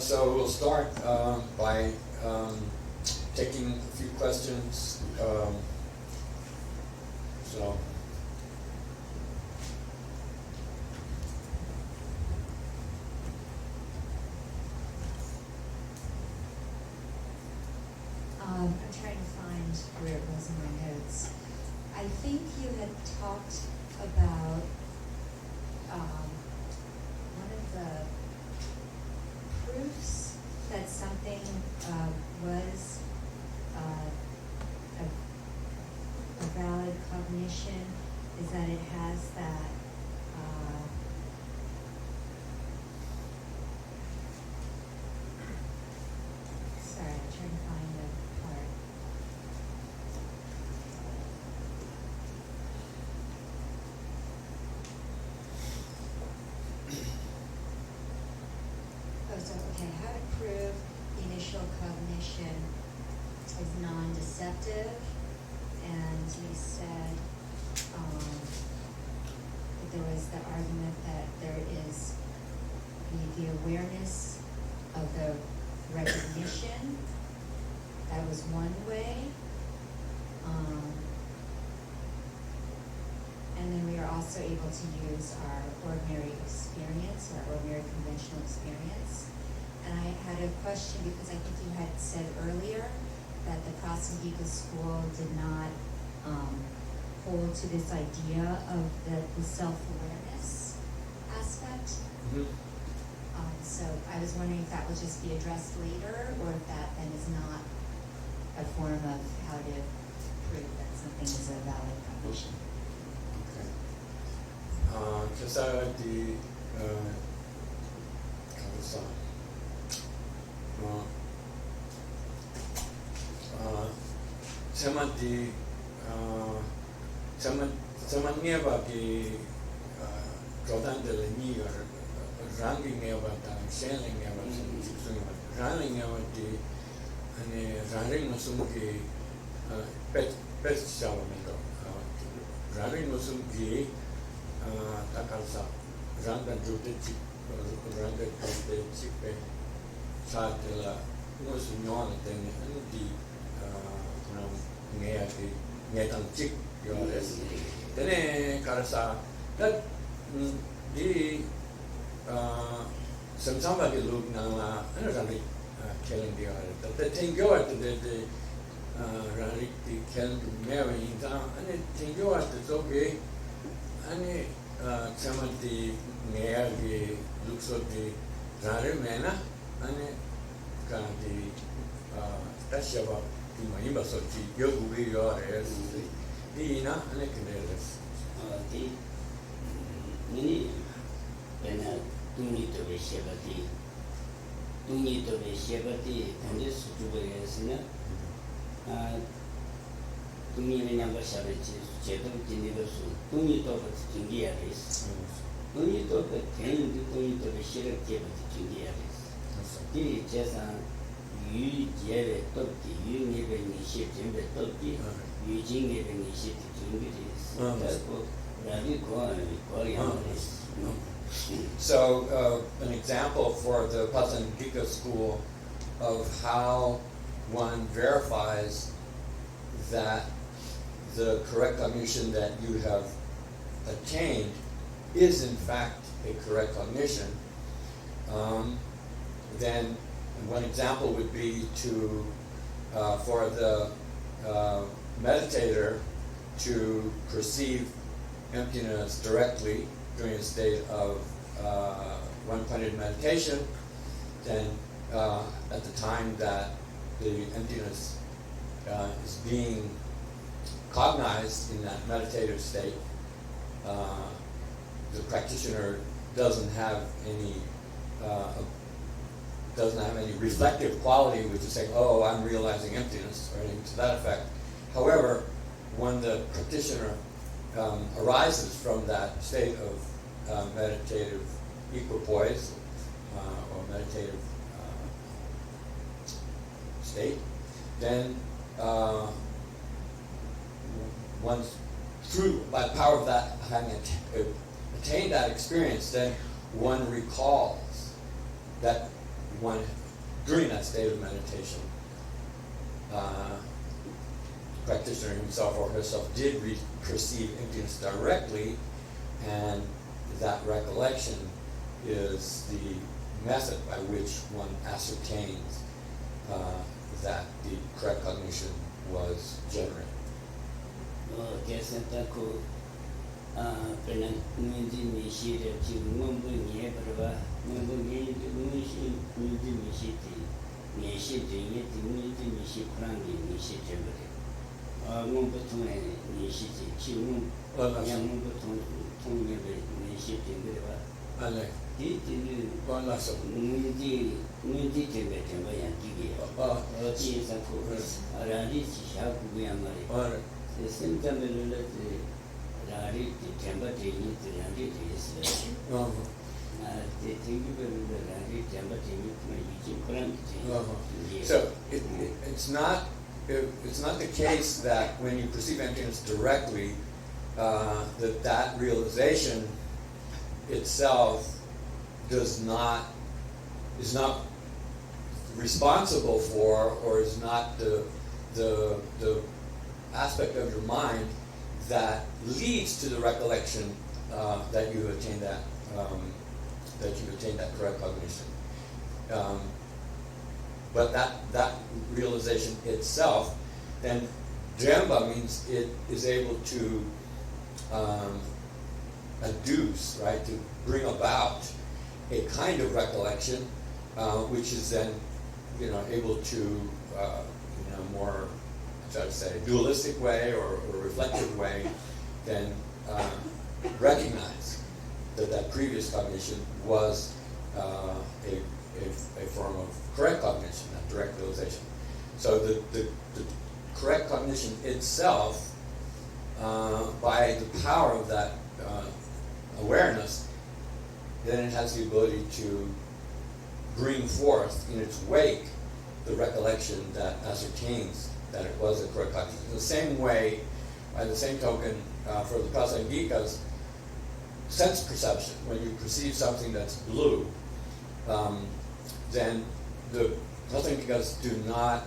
So we'll start by taking a few questions. I'm trying to find where it was in my notes. I think you had talked about one of the proofs that something was a valid cognition is that it has that sorry, I'm trying to find the part. Okay, how to prove the initial cognition is non-deceptive, and we said that there was the argument that there is the awareness of the recognition. That was one way. And then we are also able to use our ordinary experience, our ordinary conventional experience. And I had a question because I think you had said earlier that the Prasangika school did not hold to this idea of the self-awareness aspect. Mm-hmm. So I was wondering if that will just be addressed later, or if that then is not a form of how to prove that something is a valid cognition. Kasarati Samati Samanya Baki Jordan de Leni or Ranking about selling about running about the running Musumki pet Salamento running Musumki Takalsa Randa Judici Randa Judici Satella was non and the Netan Chick yours. Then Karasa that the somebody look now and killing the other. The thing go at the Rarik the killing Mary in town and it thing go at it's okay. And some of the mayor looks at the Rarimena and the Tashava. The Maimbasochi, Yogu, your Dina, and a canales. Nini Pena Tunito Shebati Tunito Shebati and this Jubileesina Tuni number Shabachi, Cheto Giniversu, Tunito Tingiaris, Tunito Tunito Shiraki Tingiaris. Di Jessa Yu Jere Toki, you never initiate in the Toki, you jing never initiate Tingiris. That's what Ravi Koreanis. So, an example for the Pramanasiddhi school of how one verifies that the correct cognition that you have attained is in fact a correct cognition, then one example would be to for the meditator to perceive emptiness directly during a state of one-pointed meditation. Then at the time that the emptiness is being cognized in that meditative state, the practitioner doesn't have any reflective quality, which is saying, "Oh, I'm realizing emptiness," or anything to that effect. However, when the practitioner arises from that state of meditative equipoise or meditative state, then one's through by the power of that having attained that experience, then one recalls that one during that state of meditation, practitioner himself or herself did perceive emptiness directly, and that recollection is the method by which one ascertains that the correct cognition was generated. So it's not the case that when you perceive emptiness directly, that realization itself is not responsible for, or is not the aspect of your mind that leads to the recollection that you attain that correct cognition. But that realization itself, then Jampa means it is able to adduce, right, to bring about a kind of recollection, which is then, able to, more, shall I say, dualistic way or reflective way, then recognize that previous cognition was a form of correct cognition, that direct realization. So the correct cognition itself, by the power of that awareness, then it has the ability to bring forth in its wake the recollection that ascertains that it was a correct cognition. In the same way, by the same token, for the Pramanasiddhi's sense perception, when you perceive something that's blue, then the Pramanasiddhi's do not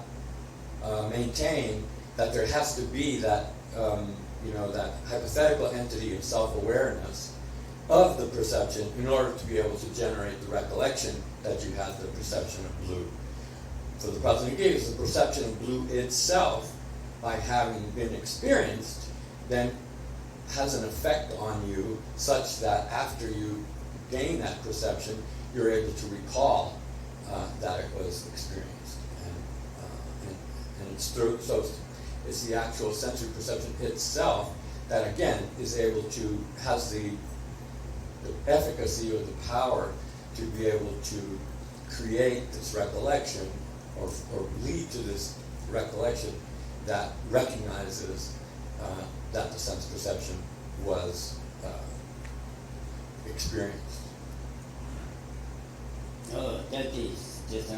maintain that there has to be that that hypothetical entity of self-awareness of the perception in order to be able to generate the recollection that you had the perception of blue. So the Pramanasiddhi's, the perception of blue itself, by having been experienced, then has an effect on you such that after you gain that perception, you're able to recall that it was experienced. And it's through, so it's the actual sensory perception itself that again is able to, has the the efficacy or the power to be able to create this recollection or lead to this recollection that recognizes that the sense perception was experienced. Oh, that is just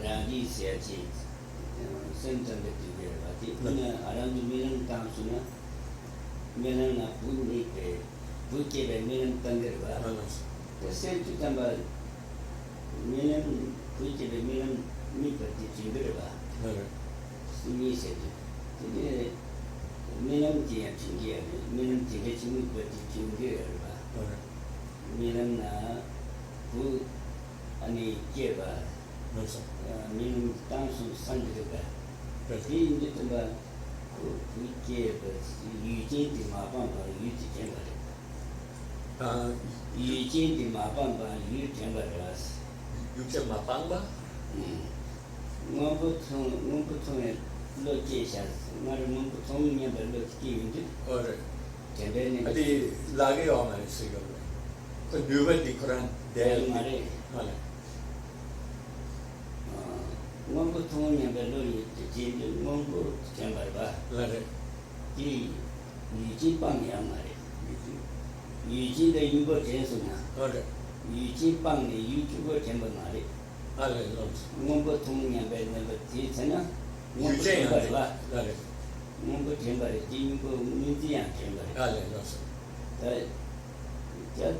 Randi said symptom that you hear about it. Around the million times, million of food make a food give a million thunder. The same to come about million food give a million meat at the Chimberba. Simi said it. Million tea and Chingia, million tea which meat but the Chimberba. Million food and a giver. Million times of Sunday. But he did about we gave you change the mapamba, you chamber. You change the mapamba, you chamber us. You came Mapamba? Mumputon locations, not a Mumputon never looked given. Or Chamber, the Lagi or my cigarette. Could do it the current day. Mumputon never looked the change, Mumpu chamber. Let it. You keep on young. You see the Yugo Jensuna. Okay. You keep on the YouTuber chamber. I don't know. Mumbo Tony and Bed never Titsana. You change let it. Mumbo chamber, Jingo Museum chamber. I don't know. Just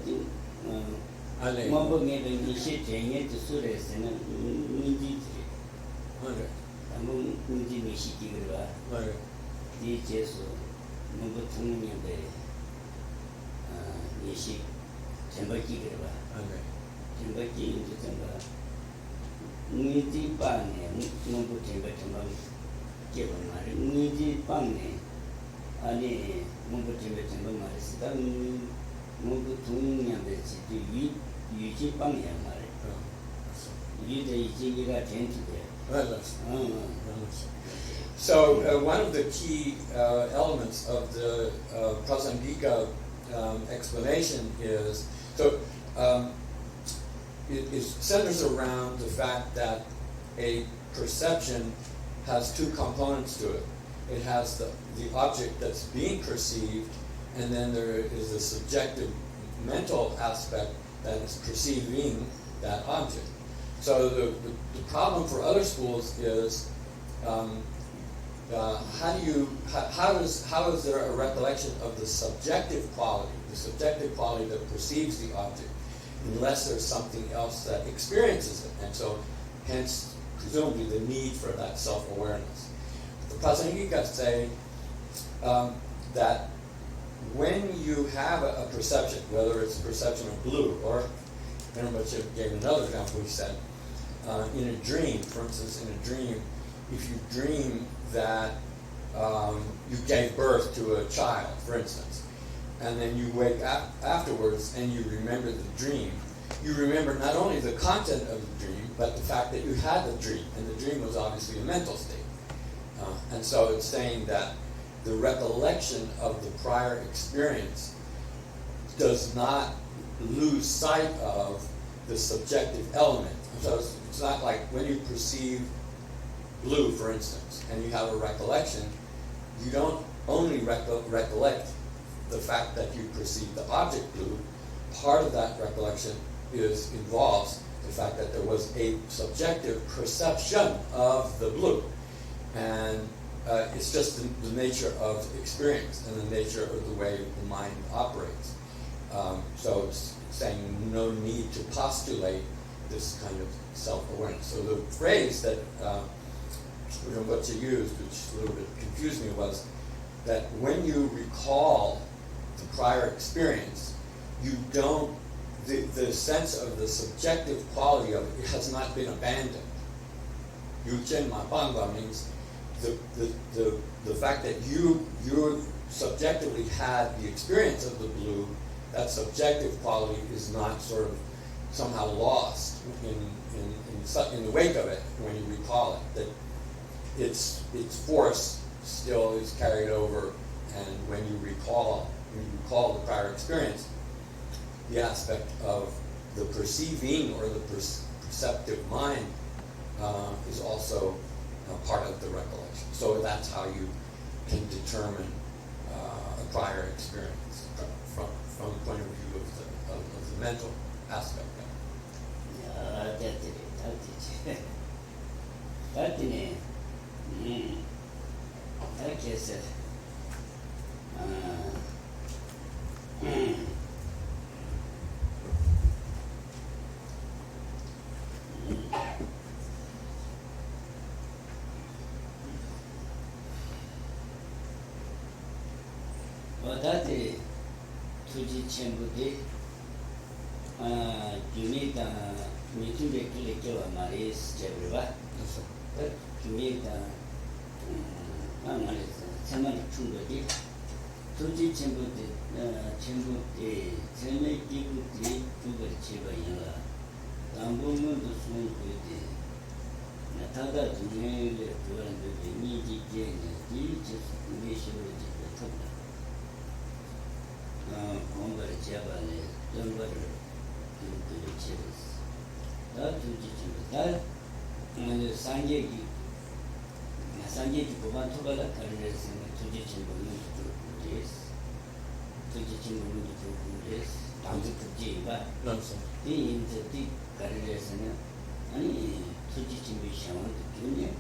Mumbo made a initiative yet to Sures and Mundi. Okay. Among Mundi Mishiki. Okay. Teachers Mumbo Tony and Bed. Nishi Chambaki. Okay. Chambaki into Chamba. Niti Pane, Mumbo Chamber Chamba. Given Mari, Niti Pane, Ali Mumbo Chamber Chamba Maris, Mumbo Tuni and the city, you keep on here, Mari. You the Jiga change there. So one of the key elements of the Prasangika explanation is it centers around the fact that a perception has two components to it. It has the object that's being perceived, and then there is a subjective mental aspect that is perceiving that object. So the problem for other schools is how is there a recollection of the subjective quality that perceives the object, unless there's something else that experiences it, and so hence presumably the need for that self-awareness. The Prasangika say that when you have a perception, whether it's a perception of blue, or Rinpoche gave another example, he said, in a dream, for instance, in a dream, if you dream that you gave birth to a child, for instance, and then you wake up afterwards and you remember the dream, you remember not only the content of the dream, but the fact that you had the dream, and the dream was obviously a mental state. And so it's saying that the recollection of the prior experience does not lose sight of the subjective element. So it's not like when you perceive blue, for instance, and you have a recollection, you don't only recollect the fact that you perceive the object blue. Part of that recollection involves the fact that there was a subjective perception of the blue. And it's just the nature of experience and the nature of the way the mind operates. So it's saying no need to postulate this kind of self-awareness. So the phrase that what you used, which a little bit confused me, was that when you recall the prior experience, you don't, the sense of the subjective quality of it has not been abandoned. Yuchen Mapangwa means the fact that you subjectively had the experience of the blue, that subjective quality is not sort of somehow lost in the wake of it when you recall it. That its force still is carried over, And when you recall the prior experience, the aspect of the perceiving or the perceptive mind is also part of the recollection. So that's how you can determine a prior experience from the point of view of the mental aspect of it. Wadate tuji chembude Gyumed mitube kile kewa maris chebriwa. Gyumed maris semani chungodi tuji chembude seme kibude chubari cheba yinga dambu mundu sungude tada dunele tuwarandude niji jene di jesu kumeshiburi tabla Gombara Jabale, Jampa, Chivas. That Sanjay Kubantubala carriers and Tujichin Days, Tanzit Jiba, the deep carriers and Tujichin Bishan, Junior,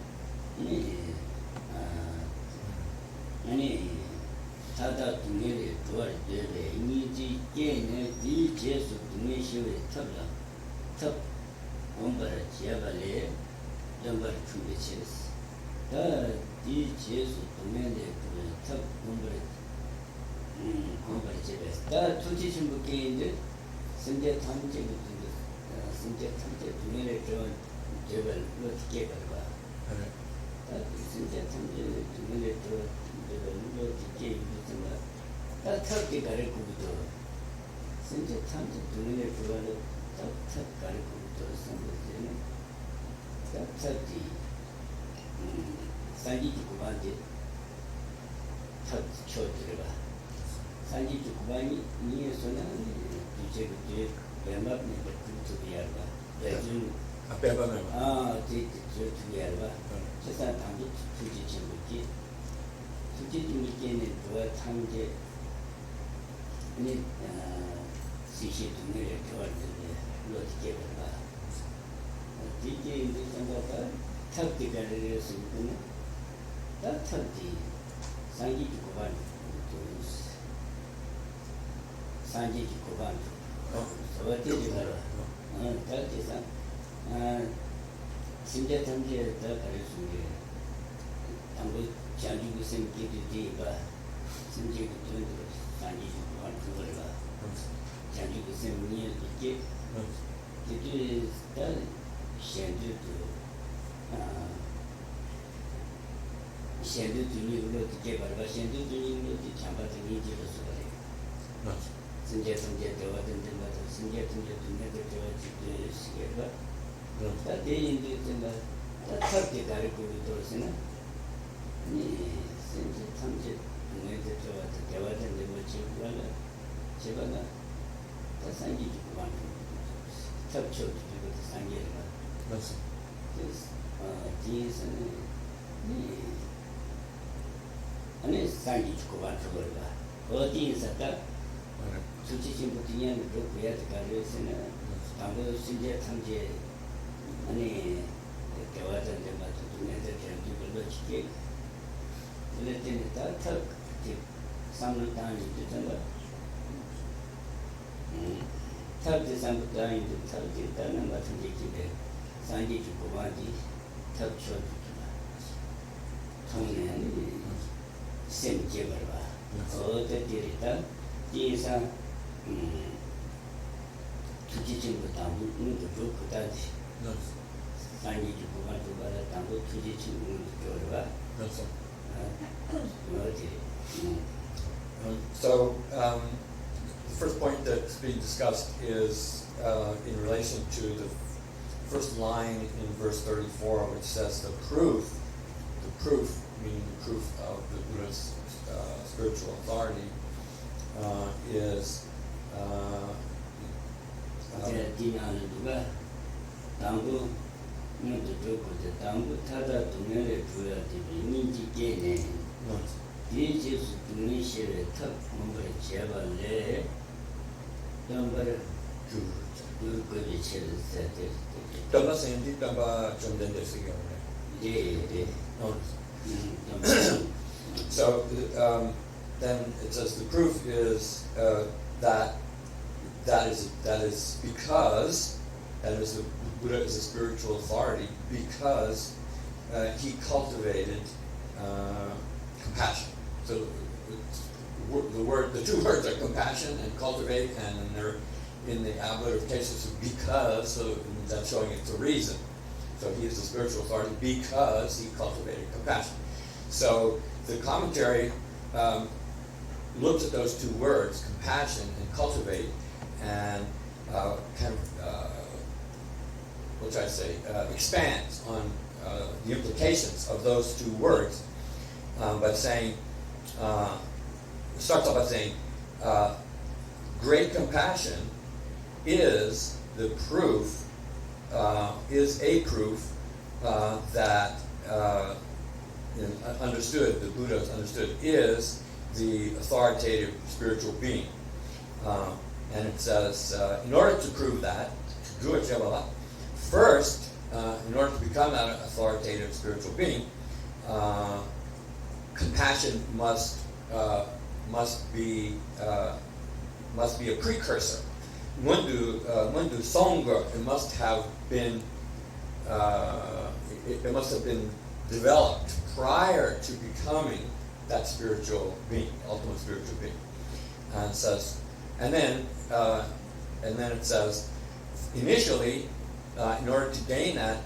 any Tata to nearly toward the immediate gain, the chairs of the nation with Tabla, Tub, Gombara Jabale, Jampa Chubitches. The chairs of the men Tub, Gombara Jabes. The two teaching book in the Sunday Tamje to nearly join Jabal, not Gababa. That is Sunday Tamje to nearly join. That's how they got it. Since the time to do it, that's how got it. That's how the Sanji to Kubandi touch short river. Sanji to Kubani, near Sona, to check the Bamba, to the Alba. A Beba member. Take the church to the Alba. Just a time to teach him with it. Tujitin to a Tanje Sishi to near toward the Lord Gababa. DJ in the Sambata, Turkey Galleries in Puna, that Turkey, Sanji to Koban, Sanji to Koban. So what did you have? Turkey, Sinja Tanje, Turkey, Janju sem kiti ba sinje ko to sanji ko ban ko ba janju sem ni ke kiti ta shendu to ni lo ke ba shendu to ni lo ke Jampa to ni je so ba sinje to wa den ba sinje to ni to wa ji ke ba ta de in de ba ta thar ke kare ko to se na since it comes to the Gawad and the Chibana, the Sangi to one top church to the Sangi. This these and it's Sangi to go on to Gorba. All these at that, to teach him putting in the book, we had the carriers in a Tambo Sinja Tamje, and the Gawad and the Matu to the Cake. Let in the Turk, some time in December. 33単位で食べていたのが続きで35万に食べちゃうときは当年に1000キロはそうで出た第三土地の田んぼのとこだし35万とかだ田んぼ土地のところはSo the first point that's being discussed is in relation to the first line in verse 34, which says the proof meaning the proof of the Buddha's spiritual authority is so then it says the proof is that is because the Buddha is a spiritual authority because he cultivated compassion. So the two words are compassion and cultivate, and they're in the ablative cases because, so that's showing it's a reason. So he is a spiritual authority because he cultivated compassion. So the commentary looks at those two words, compassion and cultivate, and expands on the implications of those two words by saying, starts off by saying, great compassion is the proof, is a proof that understood, the Buddha is understood, is the authoritative spiritual being. And it says, in order to prove that, first, in order to become that authoritative spiritual being, compassion must be a precursor. Mundu Sangha, it must have been developed prior to becoming that spiritual being, ultimate spiritual being. And it says, and then it says, initially, in order to gain that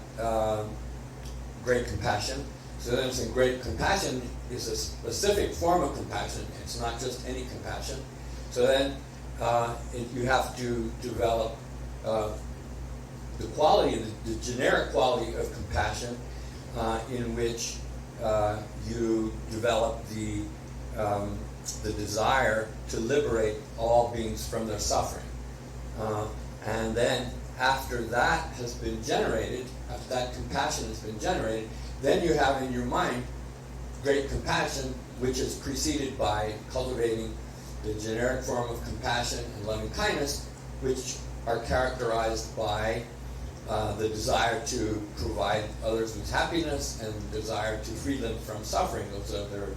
great compassion, so then it's saying great compassion is a specific form of compassion. It's not just any compassion. So then you have to develop the quality, the generic quality of compassion, in which you develop the desire to liberate all beings from their suffering. And then after that has been generated, after that compassion has been generated, then you have in your mind great compassion, which is preceded by cultivating the generic form of compassion and loving kindness, which are characterized by the desire to provide others with happiness and the desire to free them from suffering. Those are their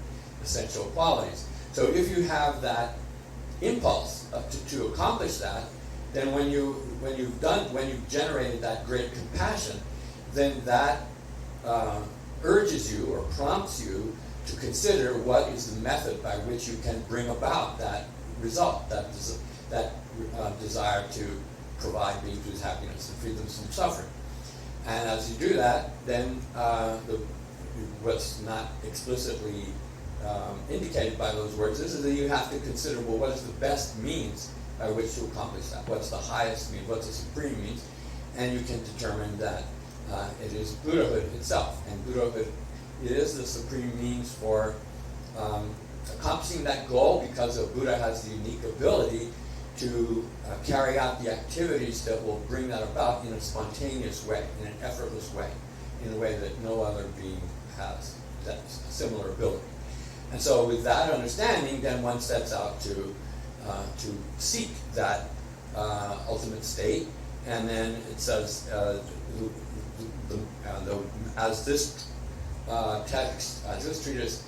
essential qualities. So if you have that impulse to accomplish that, then when you've generated that great compassion, then that urges you or prompts you to consider what is the method by which you can bring about that result, that desire to provide beings with happiness and free them from suffering. And as you do that, then what's not explicitly indicated by those words is that you have to consider, well, what is the best means by which to accomplish that? What's the highest means? What's the supreme means? And you can determine that it is Buddhahood itself. And Buddhahood is the supreme means for accomplishing that goal, because a Buddha has the unique ability to carry out the activities that will bring that about in a spontaneous way, in an effortless way, in a way that no other being has that similar ability. And so with that understanding, then one sets out to seek that ultimate state. And then it says, as this text, as this treatise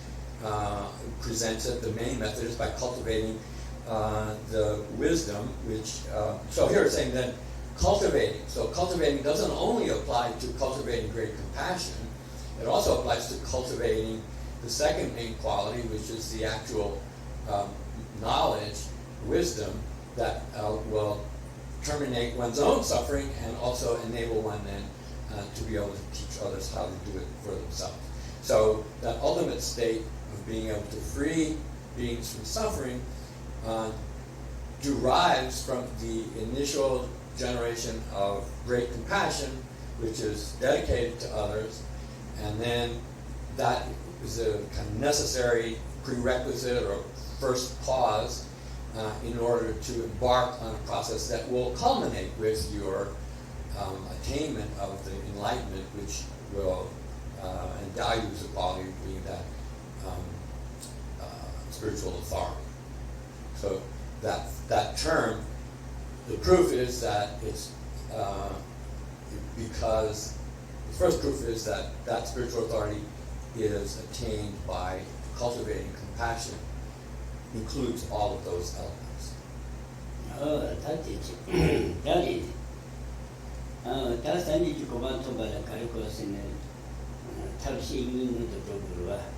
presents it, the main method is by cultivating the wisdom, which, so here it's saying that cultivating. So cultivating doesn't only apply to cultivating great compassion, it also applies to cultivating the second main quality, which is the actual knowledge, wisdom, that will terminate one's own suffering and also enable one then to be able to teach others how to do it for themselves. So that ultimate state of being able to free beings from suffering derives from the initial generation of great compassion, which is dedicated to others, and then that is a kind of necessary prerequisite or first cause in order to embark on a process that will culminate with your attainment of the enlightenment, which will endow you with the quality of being that spiritual authority. So that term, the proof is that it's because the first proof is that spiritual authority is attained by cultivating compassion, includes all of those elements.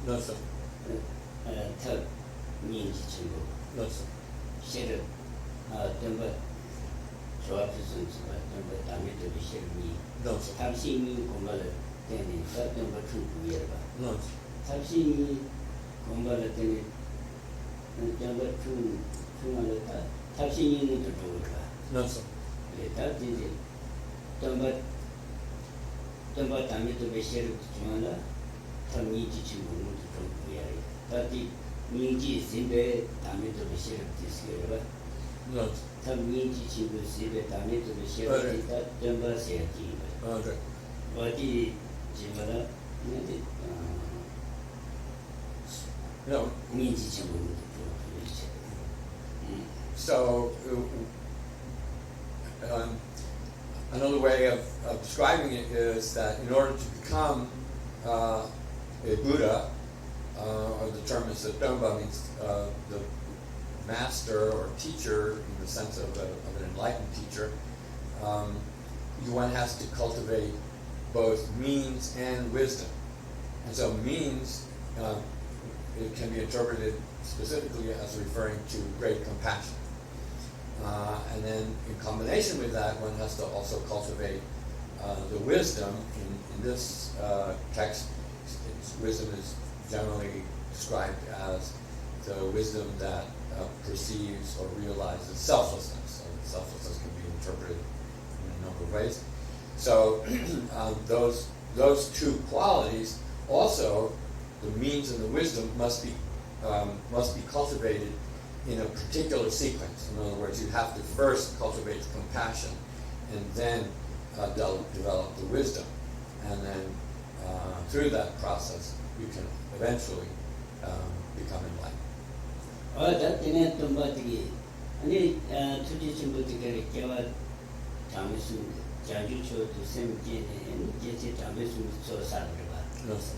No, sir. No, sir. No, sir. No, no, sir. No. Okay. No. So, another way of describing it is that in order to become a Buddha, or the term is that Jampa means the master or teacher in the sense of an enlightened teacher, one has to cultivate both means and wisdom. And so means, it can be interpreted specifically as referring to great compassion. And then in combination with that, one has to also cultivate the wisdom. In this text, wisdom is generally described as the wisdom that perceives or realizes selflessness. So selflessness can be interpreted in a number of ways. So those two qualities, also the means and the wisdom, must be cultivated in a particular sequence. In other words, you have to first cultivate the compassion, and then develop the wisdom, and then through that process, you can eventually become enlightened. No, sir.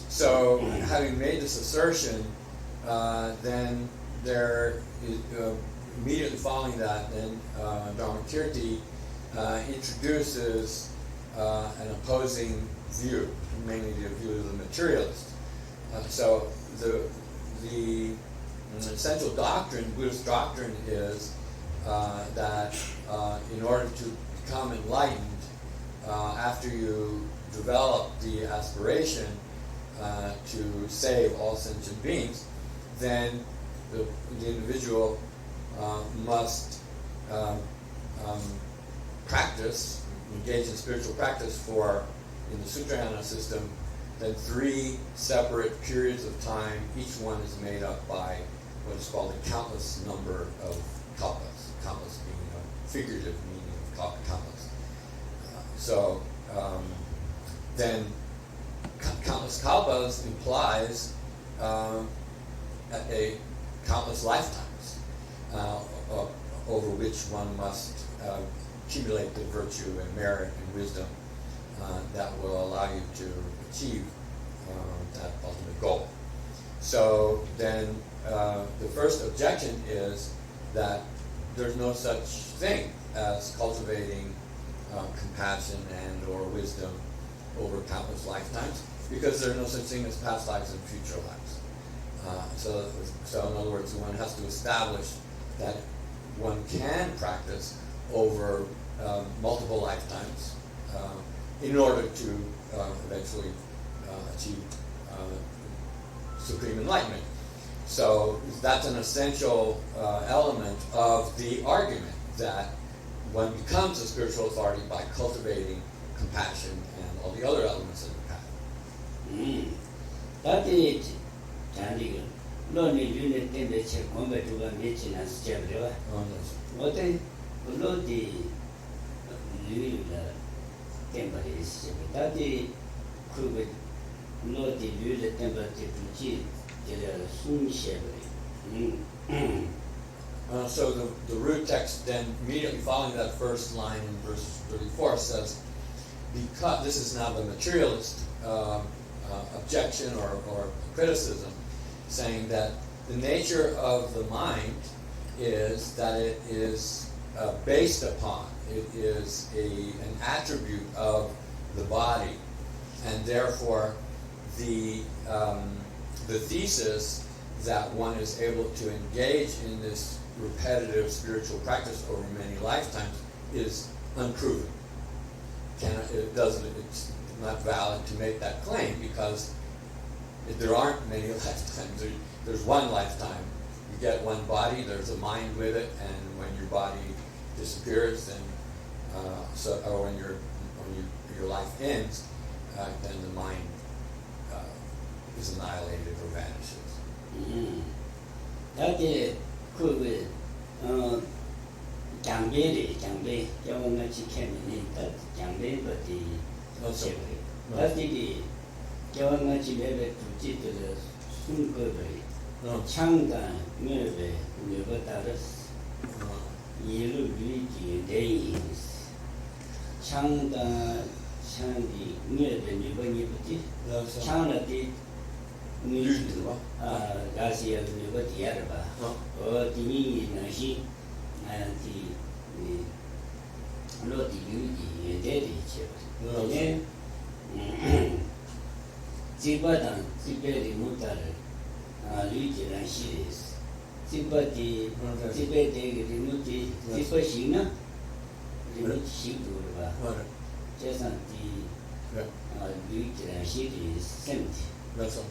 So, having made this assertion, then there is, immediately following that, then Dharmakirti introduces an opposing view, mainly the view of the materialist. So the essential doctrine, Buddhist doctrine, is that in order to become enlightened, after you develop the aspiration to save all sentient beings, then the individual must practice, engage in spiritual practice for, in the Sutrayana system, then 3 separate periods of time. Each one is made up by what is called a countless number of kalpas. Countless being a figurative meaning of countless. Then countless kalpas implies a countless lifetimes over which one must accumulate the virtue and merit and wisdom that will allow you to achieve that goal. So then the first objection is that there's no such thing as cultivating compassion and or wisdom over countless lifetimes, because there's no such thing as past lives and future lives. So in other words, one has to establish that one can practice over multiple lifetimes in order to eventually achieve supreme enlightenment. So that's an essential element of the argument, that one becomes a spiritual authority by cultivating compassion and all the other elements of the path. That is Chandigarh. No need unit temperature compared to one nature and step. What I know the temperature is that the could not the usual temperature to cheat. So the root text then immediately following that first line in verse 34 says, because this is now the materialist objection or criticism, saying that the nature of the mind is that it is based upon, it is an attribute of the body, and therefore the thesis that one is able to engage in this repetitive spiritual practice over many lifetimes is unproven. It's not valid to make that claim, because there aren't many lifetimes. There's one lifetime. You get one body, there's a mind with it, and when your body disappears, then or when your life ends, then the mind is annihilated or vanishes. That is could Jampa, Jampa, came in that Jampa, but the that is Jampa to cheat the Sunkobe, Changa, Murbe, Never Taras, Yellow Luigi, Days, Changa, Changi, Murbe, Never China did. Garcia never the Araba, or the Nashi, and the Lord Luigi and Daddy Chip. Then Zibadan, Zibedi Mutar, Luigi and Shiris, Zibati, Zibedi, Rimuti, Zibashina, Rimuti Shigurba, just on the Luigi and Shiris sent. That's all.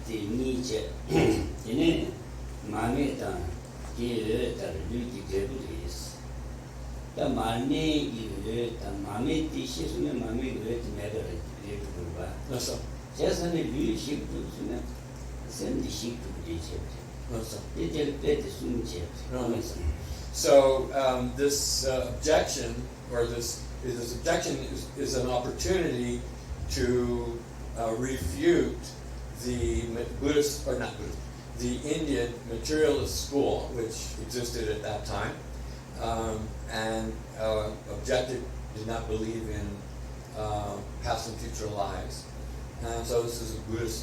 The Nietzsche, in Mameta, the Luigi Gabriels. The Mane, the Mame dishes in the Mame great matter. That's all. Just on a view ship to send the ship to the ship. That's all. They tell better soon ship. So this objection, or this objection is an opportunity to refute the Buddhist, or not Buddhist, the Indian materialist school, which existed at that time, and did not believe in past and future lives. And so this is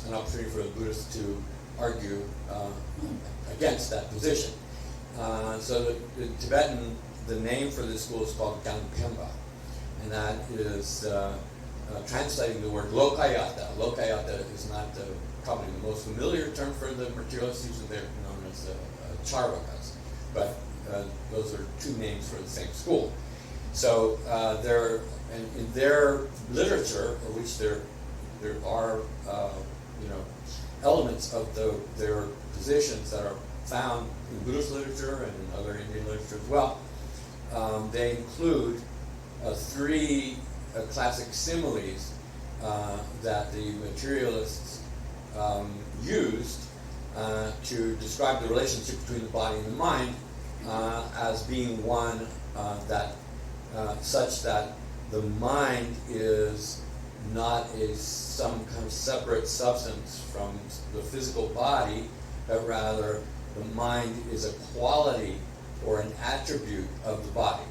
an opportunity for the Buddhists to argue against that position. So the Tibetan, the name for this school is called Jampa, and that is translating the word lokayata. Lokayata is not probably the most familiar term for the materialists. Usually they're known as charvakas, but those are two names for the same school. So in their literature, of which there are elements of their positions that are found in Buddhist literature and in other Indian literature as well, they include three classic similes that the materialists used to describe the relationship between the body and the mind as being one that such that the mind is not some kind of separate substance from the physical body, but rather the mind is a quality or an attribute of the body.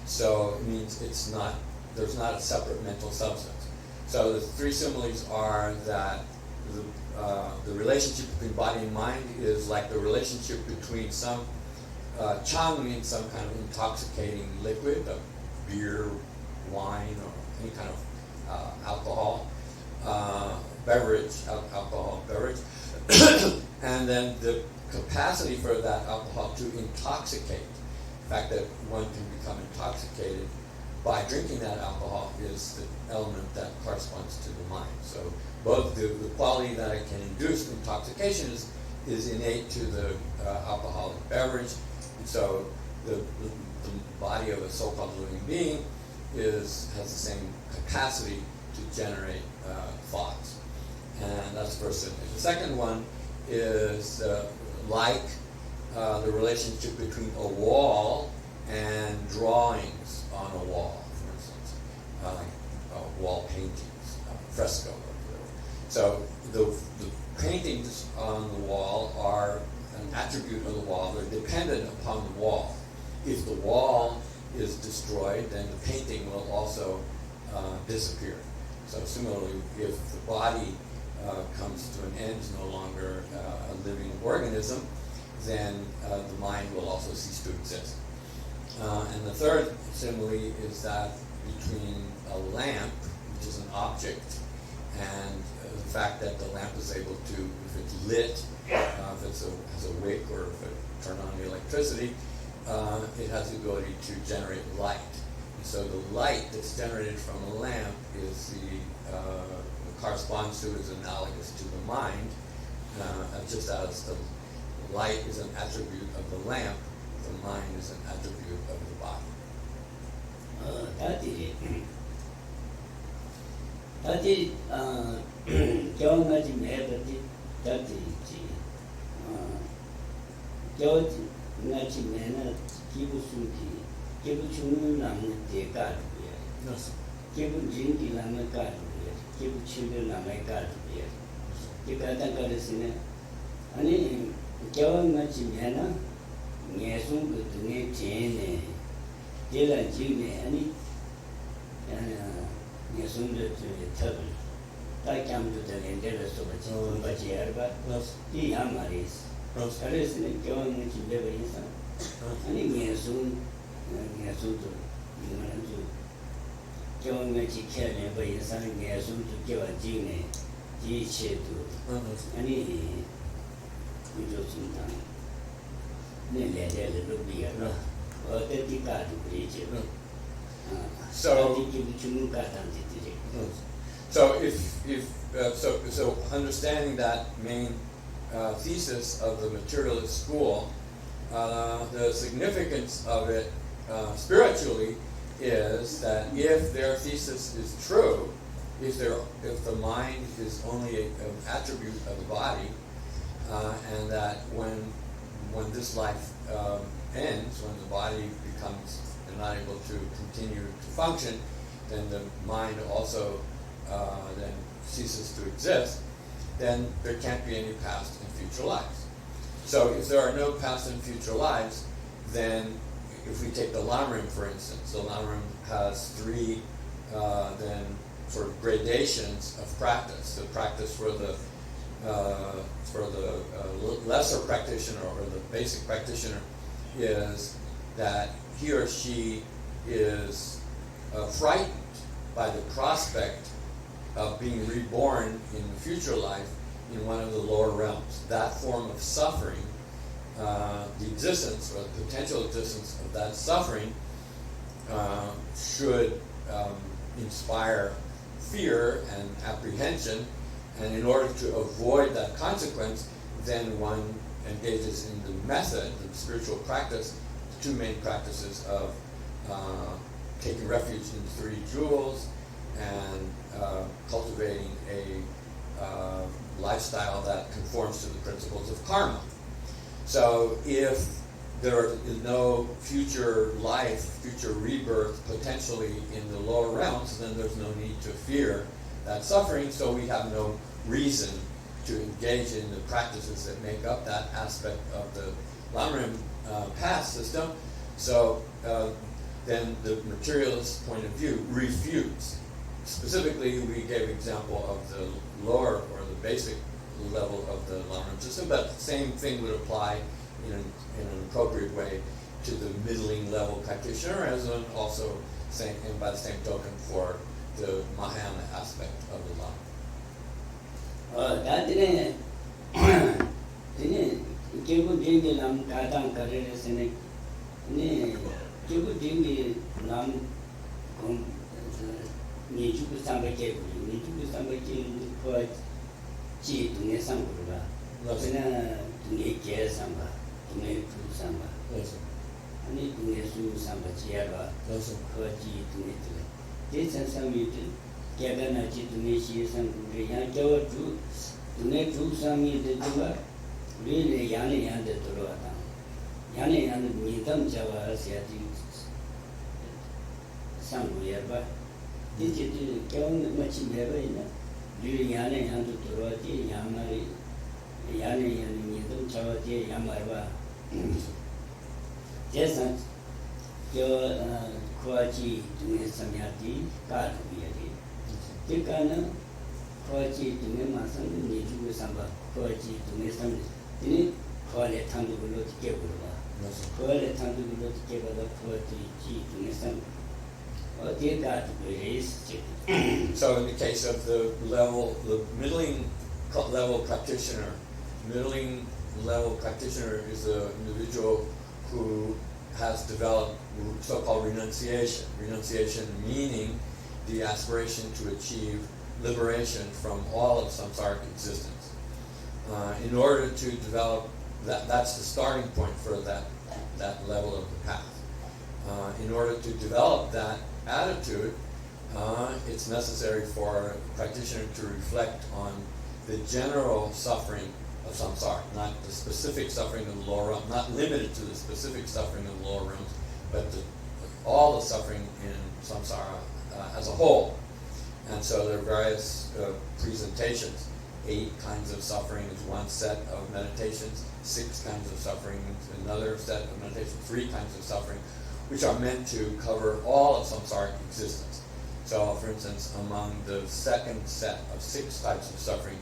So it means there's not a separate mental substance. So the three similes are that the relationship between body and mind is like the relationship between some chang means some kind of intoxicating liquid, beer, wine, or any kind of alcohol beverage, alcohol beverage, and then the capacity for that alcohol to intoxicate. The fact that one can become intoxicated by drinking that alcohol is the element that corresponds to the mind. So both the quality that it can induce intoxication is innate to the alcoholic beverage. And so the body of a so-called living being has the same capacity to generate thoughts. And that's the first thing. The second one is like the relationship between a wall and drawings on a wall, for instance, like wall paintings, fresco, or whatever. So the paintings on the wall are an attribute of the wall. They're dependent upon the wall. If the wall is destroyed, then the painting will also disappear. So similarly, if the body comes to an end, is no longer a living organism, then the mind will also cease to exist. And the third simile is that between a lamp, which is an object, and the fact that the lamp is able to, if it's lit, if it has a wick, or if it turns on the electricity, it has the ability to generate light. And so the light that's generated from a lamp is corresponds to, is analogous to the mind, just as the light is an attribute of the lamp, the mind is an attribute of the body. So understanding that main thesis of the materialist school, the significance of it spiritually is that if their thesis is true, if the mind is only an attribute of the body, and that when this life ends, when the body becomes not able to continue to function, then the mind also then ceases to exist, then there can't be any past and future lives. So if there are no past and future lives, then if we take the Lamrim, for instance, the Lamrim has three then sort of gradations of practice. The practice for the lesser practitioner or the basic practitioner is that he or she is frightened by the prospect of being reborn in the future life in one of the lower realms. That form of suffering, the existence or the potential existence of that suffering should inspire fear and apprehension, and in order to avoid that consequence, then one engages in the method, the spiritual practice, the two main practices of taking refuge in the three jewels and cultivating a lifestyle that conforms to the principles of karma. So if there is no future life, future rebirth potentially in the lower realms, then there's no need to fear that suffering, so we have no reason to engage in the practices that make up that aspect of the Lamrim path system. So then the materialist point of view refutes. Specifically, we gave example of the lower or the basic level of the long-run system, but the same thing would apply in an appropriate way to the middling level practitioner, as an also same, and by the same token for the Mahayana aspect of the Lama. That didn't give a dingy lam kadam career in a give a dingy lam need to be somebody, need to be somebody for cheat to get some good. To make care samba, to make food samba. I need to get through somebody ever, also for cheat to make it. This and some mutant, gather a cheat to make some good. Young Joe to make two some mutant. Really, Yanni and the Torah. Yanni and Nitam Java said some wherever. Did you go much in heaven? Really, Yanni and the Torah, Yamari, Yanni and Nitam Java, Yamarva. Just not your Koachi to me some yati, God to be a day. Tikana, Koachi to me, my son, need to do some Koachi to me some. Ini kuala tandu bulu tiga bulu, kuala tandu bulu tiga bulu kuala tiga tungesan, oh dia dah tu beres. So in the case of the middling level practitioner is an individual who has developed so-called renunciation. Renunciation meaning the aspiration to achieve liberation from all of samsaric existence. In order to develop that's the starting point for that level of the path. In order to develop that attitude, it's necessary for a practitioner to reflect on the general suffering of samsara, not the specific suffering of the lower realm, not limited to the specific suffering of the lower realms, but all the suffering in samsara as a whole. And so there are various presentations. 8 kinds of suffering is one set of meditations, 6 kinds of suffering is another set of meditations, 3 kinds of suffering, which are meant to cover all of samsaric existence. So, for instance, among the second set of 6 types of suffering,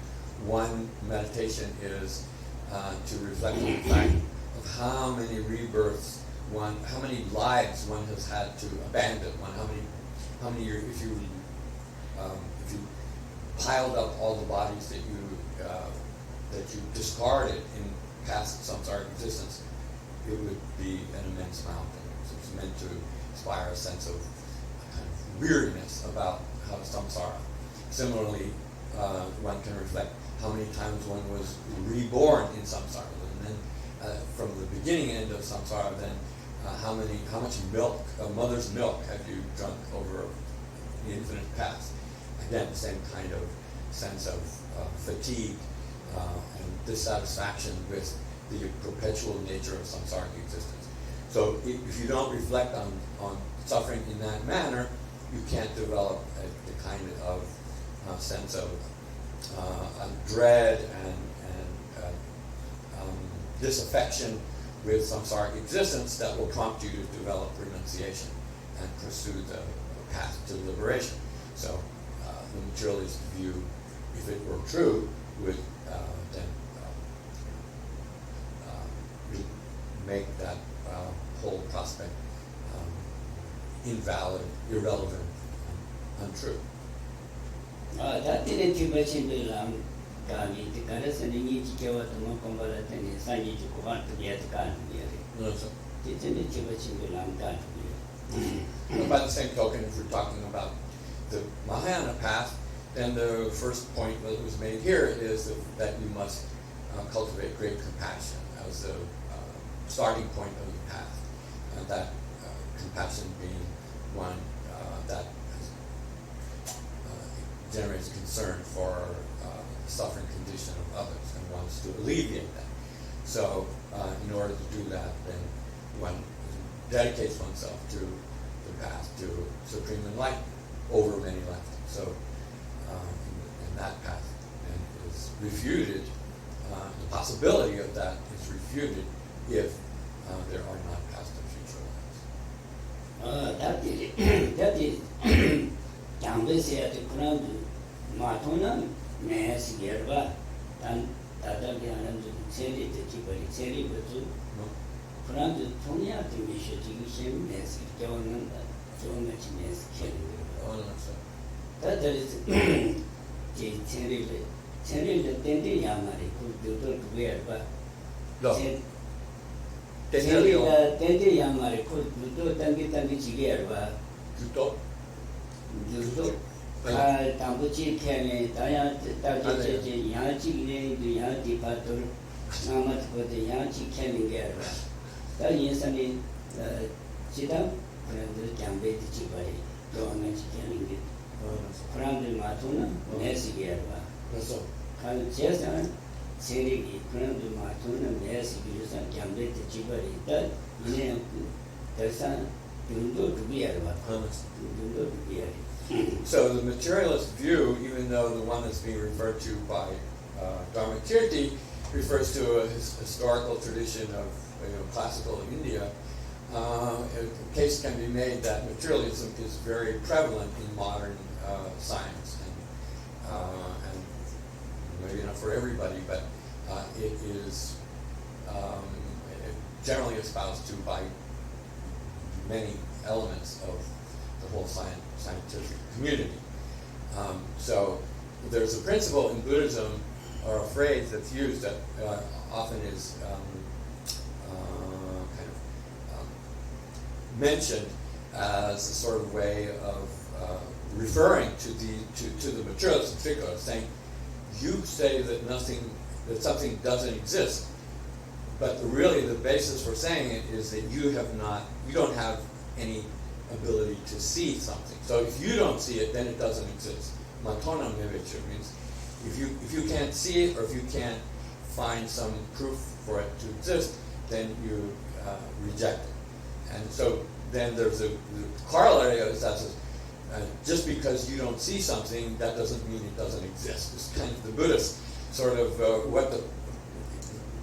one meditation is to reflect on the fact of how many rebirths how many lives one has had to abandon, how many years, if you piled up all the bodies that you discarded in past samsaric existence, it would be an immense mountain. So it's meant to inspire a sense of kind of weariness about how samsara. Similarly, one can reflect how many times one was reborn in samsara, and then from the beginning end of samsara, then how much milk, mother's milk, have you drunk over the infinite past? Again, the same kind of sense of fatigue and dissatisfaction with the perpetual nature of samsaric existence. So if you don't reflect on suffering in that manner, you can't develop the kind of sense of dread and disaffection with samsaric existence that will prompt you to develop renunciation and pursue the path to liberation. So the materialist view, if it were true, would then make that whole prospect invalid, irrelevant, untrue. That didn't you mention the Gandhi, the Karas and the Nichikawa, the Mokombala, and the Sanji to go on to the other No, so. Didn't you mention the Lam But by the same token, if we're talking about the Mahayana path, then the first point that was made here is that you must cultivate great compassion as the starting point of the path. And that compassion being one that generates concern for the suffering condition of others and wants to alleviate that. So in order to do that, then one dedicates oneself to the path to supreme enlightenment over many lifetimes. So in that path then is refuted, the possibility of that is refuted if there are not past and future lives. That is Jampa said the Quran Matuna Nes Yerba 단 다다게 하는 좀 체리 되지버리 체리 것도 프랑스 통이한테 미셔 지금 시험에서 겨우는 좋은 거 지면서 캐는 거. 다들 제 체리를 땡땡이 야말이 그도 그게 봐. 체리가 땡땡이 야말이 그도 땡땡이 지게 봐. 주도 아 담보지 캐네 다야 다지 양지네 양디파도 나마트보다 양지 캐는 게 봐. 다 인생이 지당 그런데 장배도 지발이 좋아하는 지켜는 게 그런데 마토는 내시게 봐. 그래서 그 제사는 세력이 그런데 마토는 내시기로서 장배도 지발이 있다. 이내 대산 눈도 두기야 봐. 눈도 두기야. So the materialist view, even though the one that's being referred to by Dharmakirti refers to a historical tradition of classical India, a case can be made that materialism is very prevalent in modern science, and maybe not for everybody, but it is generally espoused to by many elements of the whole scientific community. So there's a principle in Buddhism, or a phrase that's used that often is mentioned as a sort of way of referring to the materialist in particular, saying, you say that something doesn't exist, but really the basis for saying it is that you don't have any ability to see something. So if you don't see it, then it doesn't exist. Matona mevechu means if you can't see it, or if you can't find some proof for it to exist, then you reject it. And so then there's the corollary of that says, just because you don't see something, that doesn't mean it doesn't exist. It's kind of the Buddhist sort of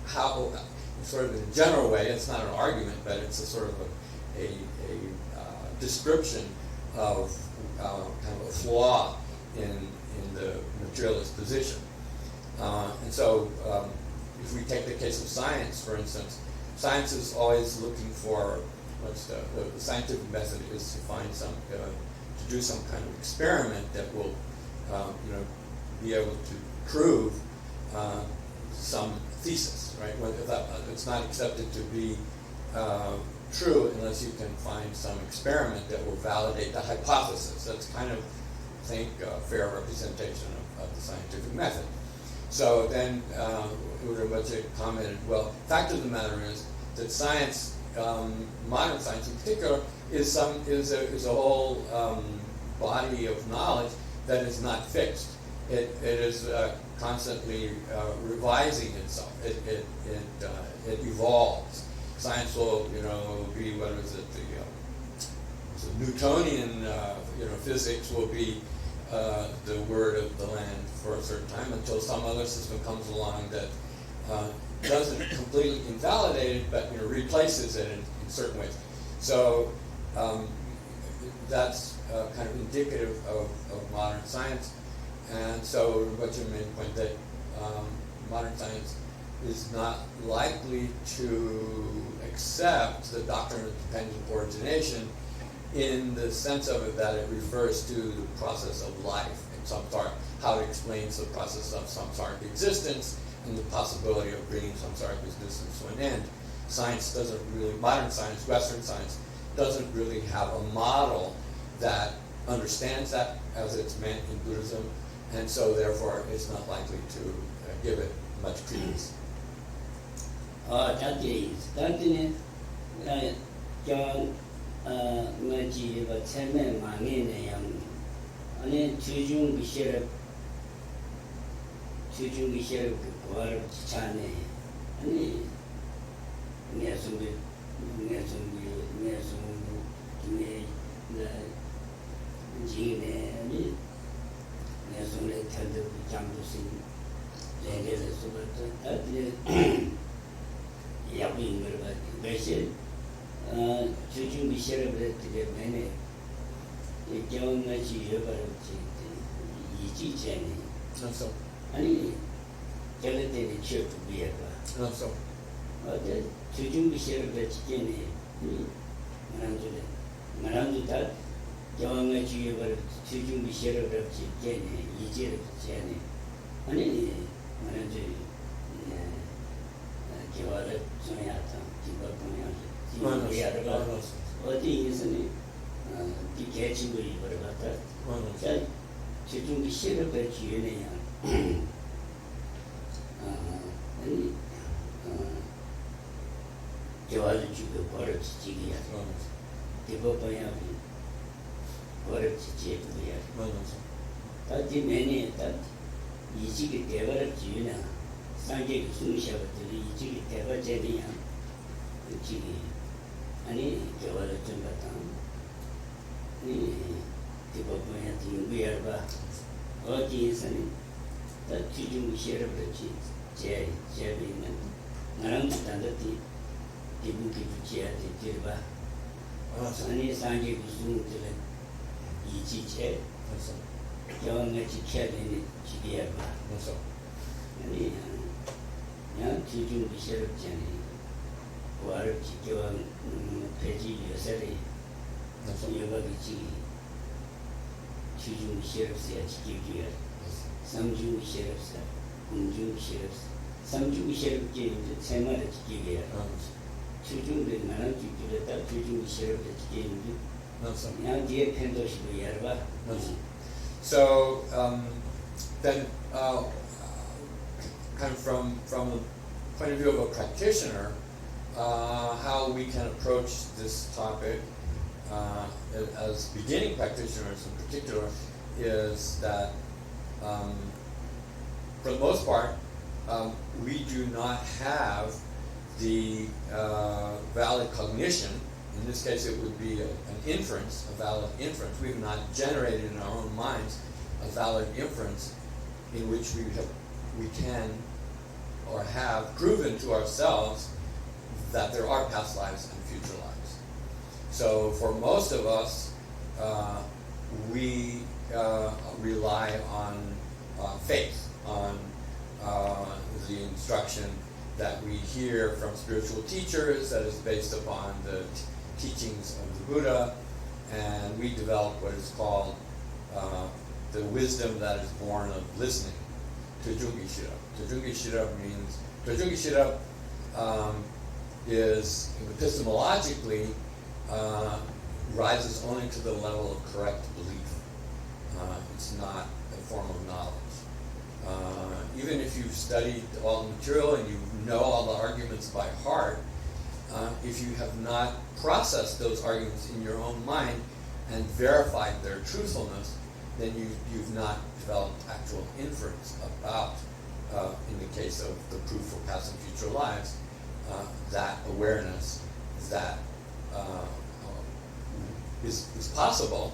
how sort of in a general way. It's not an argument, but it's a sort of a description of kind of a flaw in the materialist position. And so if we take the case of science, for instance, science is always looking for the scientific method is to find to do some kind of experiment that will be able to prove some thesis, right? It's not accepted to be true unless you can find some experiment that will validate the hypothesis. That's kind of, I think, a fair representation of the scientific method. So then Rinpoche commented, well, fact of the matter is that science, modern science in particular, is a whole body of knowledge that is not fixed. It is constantly revising itself. It evolves. Science will, be, what is it, the Newtonian, physics will be the word of the land for a certain time until some other system comes along that doesn't completely invalidate it, but replaces it in certain ways. So that's kind of indicative of modern science. And so Rinpoche made the point that modern science is not likely to accept the doctrine of dependent origination in the sense of it that it refers to the process of life in samsara, how it explains the process of samsaric existence and the possibility of bringing samsaric existence to an end. Science doesn't really, modern science, Western science, doesn't really have a model that understands that as it's meant in Buddhism, and so therefore it's not likely to give it much credence. 결례되는 취업 부부야. So, 어제 주중비시를 배치기니 나랑주다 경험의 주요를 주중비시를 배치기니 이제를 배치기니 아니 나랑주 개발을 중요하다. 기본 분야를 어디에서는 이 개친구를 벌었다. 자 주중비시를 배치기니야. 아니 개발을 주고 버릇지기야. 대법원이야. 버릇지기야. 다지 매니 다 이직이 대발을 지으나 상계의 순시하고들이 이직이 대발제리야. 이직이 아니 개발을 좀 갖다. 이 대법원이야. dinguiar ba 어디에서는 다 주중시를 그렇지 제비는 나랑 단단히 기분이 좋지야 되지바 아니 상계 구순들은 이지체 경험을 지켜야 되는 지기야 봐 아니 그냥 주중시를 전에 와를 지켜와 폐지 요새를 여가기지 주중시를 지키기야 삼중시를 공중시를 삼중시를 이제 생활을 지키기야 주중들 나는 지키겠다 주중시를 지키는데 그냥 뒤에 펜도시도 열봐. So then, kind of from the point of view of a practitioner, how we can approach this topic as beginning practitioners in particular is that, for the most part, we do not have the valid cognition. In this case, it would be an inference, a valid inference. We have not generated in our own minds a valid inference in which we can or have proven to ourselves that there are past lives and future lives. So for most of us, we rely on faith, on the instruction that we hear from spiritual teachers that is based upon the teachings of the Buddha, and we develop what is called the wisdom that is born of listening. Tujungi Shira. Tujungi Shira means, Tujungi Shira is epistemologically rises only to the level of correct belief. It's not a form of knowledge. Even if you've studied all the material and you know all the arguments by heart, if you have not processed those arguments in your own mind and verified their truthfulness, then you've not developed actual inference about, in the case of the proof for past and future lives, that awareness that is possible,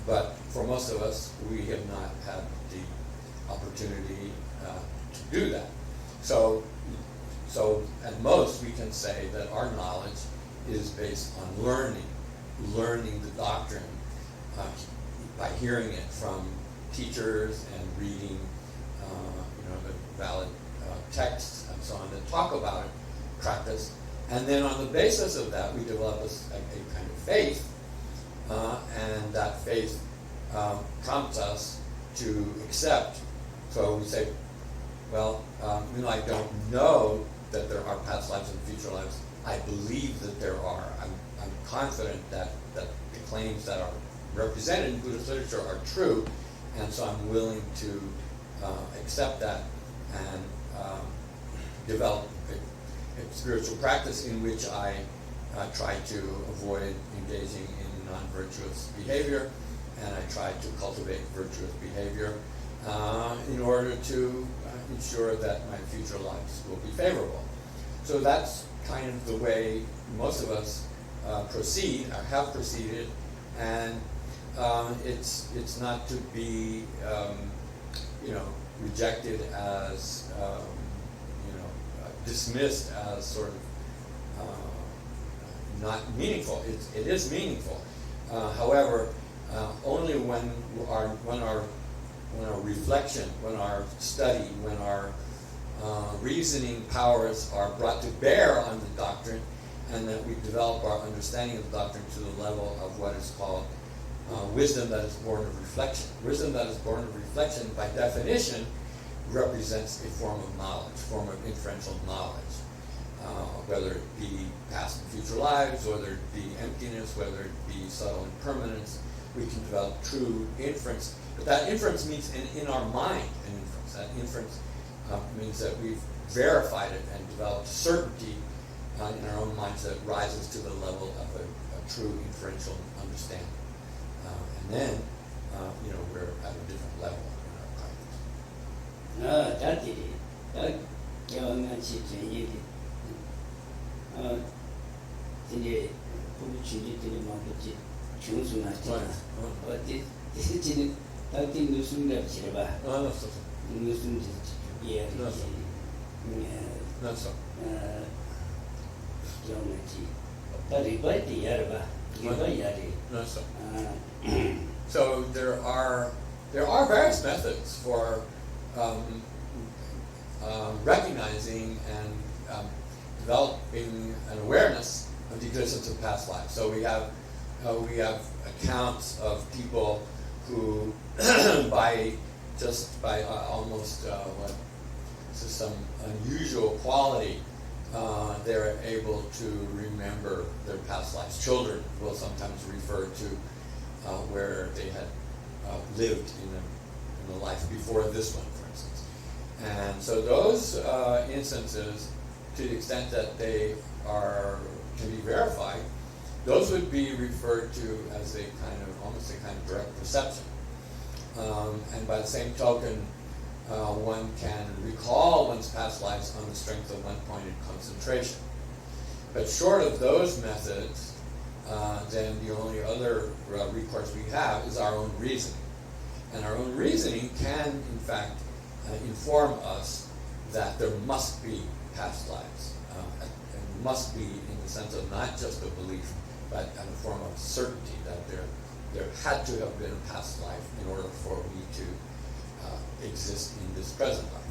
but for most of us, we have not had the opportunity to do that. So at most we can say that our knowledge is based on learning the doctrine by hearing it from teachers and reading, the valid texts and so on that talk about it, practice, and then on the basis of that we develop a kind of faith, and that faith prompts us to accept. So we say, well, even though I don't know that there are past lives and future lives, I believe that there are. I'm confident that the claims that are represented in Buddhist literature are true, and so I'm willing to accept that and develop a spiritual practice in which I try to avoid engaging in non-virtuous behavior, and I try to cultivate virtuous behavior in order to ensure that my future lives will be favorable. So that's kind of the way most of us proceed, or have proceeded, and it's not to be rejected as dismissed as sort of not meaningful. It is meaningful. However, only when our reflection, when our study, when our reasoning powers are brought to bear on the doctrine, and that we develop our understanding of the doctrine to the level of what is called wisdom that is born of reflection. Wisdom that is born of reflection, by definition, represents a form of knowledge, form of inferential knowledge, whether it be past and future lives, whether it be emptiness, whether it be subtle impermanence. We can develop true inference, but that inference means in our mind an inference. That inference means that we've verified it and developed certainty in our own minds that rises to the level of a true inferential understanding. And then, we're at a different level in our practice. That's it. That's So there are various methods for recognizing and developing an awareness of the existence of past lives. So we have accounts of people who, by almost some unusual quality, they're able to remember their past lives. Children will sometimes refer to where they had lived in the life before this one, for instance. And so those instances, to the extent that they can be verified, those would be referred to as almost a kind of direct perception. And by the same token, one can recall one's past lives on the strength of one-pointed concentration. But short of those methods, then the only other recourse we have is our own reasoning. And our own reasoning can, in fact, inform us that there must be past lives. It must be in the sense of not just a belief, but in a form of certainty that there had to have been a past life in order for me to exist in this present life.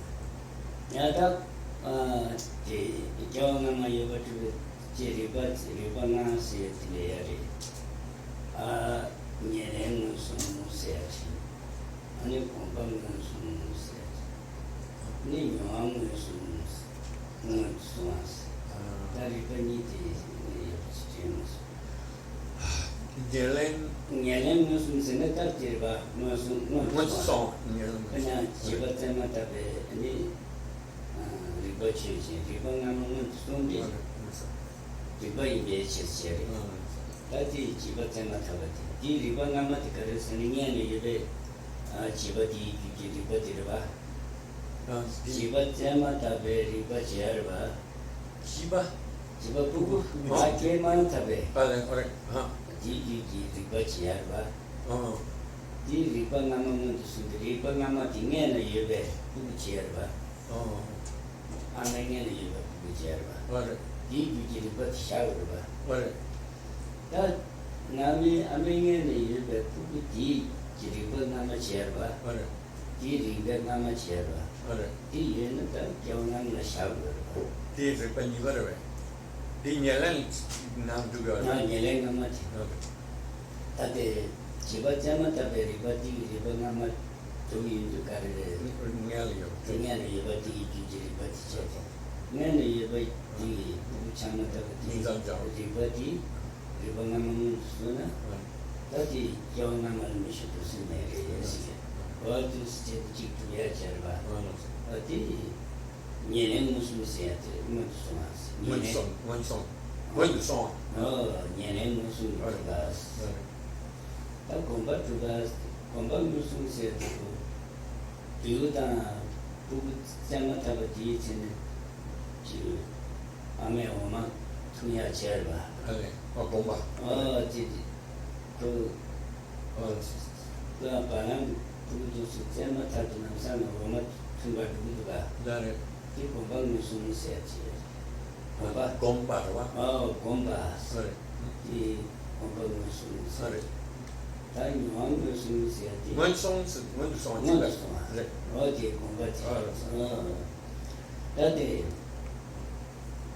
Tadi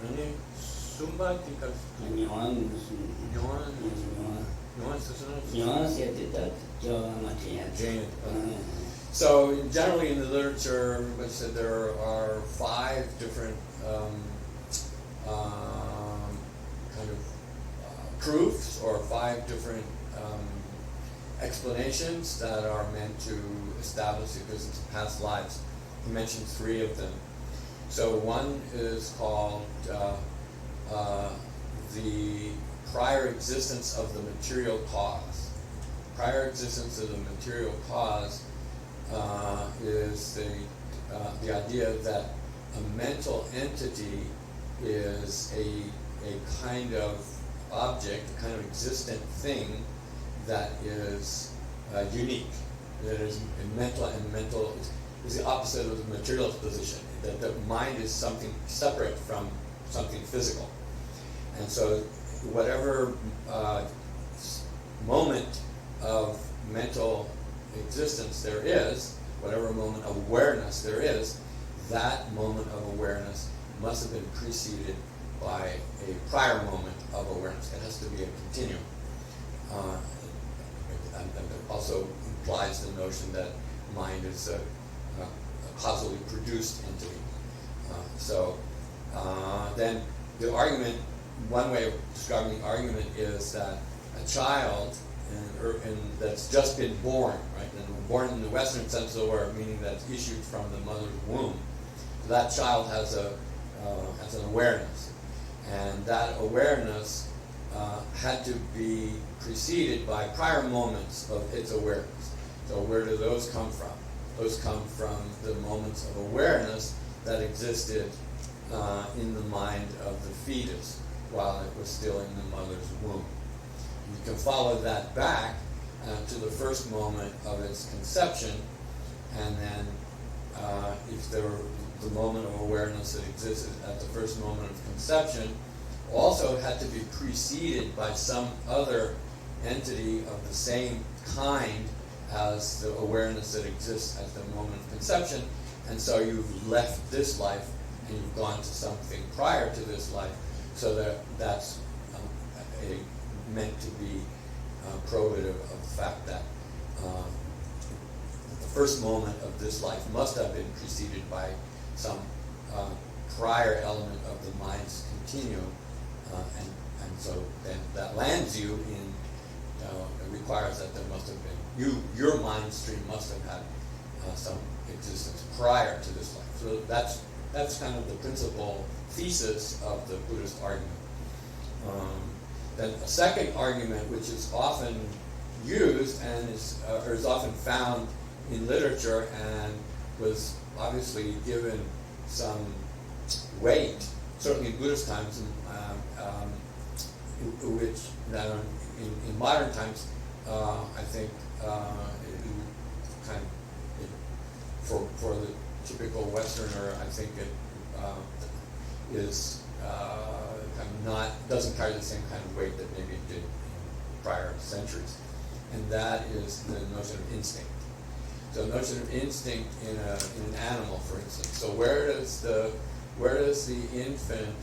Ini sumba tika nyoan nuan susana. siya Jain. So generally in the literature, everybody said there are 5 different kind of proofs or 5 different explanations that are meant to establish the existence of past lives. He mentioned 3 of them. So one is called the prior existence of the material cause. Prior existence of the material cause is the idea that a mental entity is a kind of object, a kind of existent thing that is unique. That is mental, and mental is the opposite of the materialist position. That the mind is something separate from something physical. And so whatever moment of mental existence there is, whatever moment of awareness there is, that moment of awareness must have been preceded by a prior moment of awareness. It has to be a continuum. And it also implies the notion that mind is a causally produced entity. Then the argument, one way of describing the argument is that a child that's just been born, right? And born in the Western sense of the word, meaning that's issued from the mother's womb. So that child has an awareness, and that awareness had to be preceded by prior moments of its awareness. So where do those come from? Those come from the moments of awareness that existed in the mind of the fetus while it was still in the mother's womb. You can follow that back to the first moment of its conception, and then if there were the moment of awareness that existed at the first moment of conception also had to be preceded by some other entity of the same kind as the awareness that exists at the moment of conception, and so you've left this life and you've gone to something prior to this life, so that's meant to be probative of the fact that the first moment of this life must have been preceded by some prior element of the mind's continuum, and so then that lands you in, it requires that there must have been, your mind stream must have had some existence prior to this life. So that's kind of the principal thesis of the Buddhist argument. Then a second argument, which is often used and is often found in literature and was obviously given some weight, certainly in Buddhist times, which in modern times, I think for the typical Westerner, I think it is doesn't carry the same kind of weight that maybe it did in prior centuries, and that is the notion of instinct. So the notion of instinct in an animal, for instance. So where does the infant,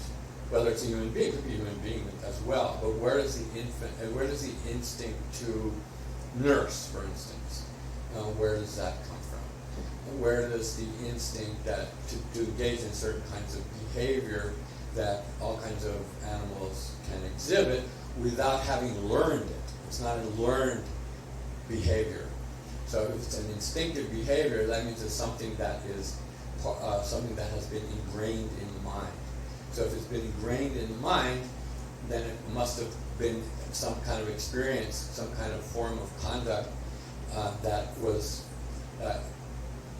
whether it's a human being, it could be a human being as well, but where does the instinct to nurse, for instance, where does that come from? Where does the instinct to engage in certain kinds of behavior that all kinds of animals can exhibit without having learned it? It's not a learned behavior. So if it's an instinctive behavior, that means it's something that is something that has been ingrained in the mind. So if it's been ingrained in the mind, then it must have been some kind of experience, some kind of form of conduct that was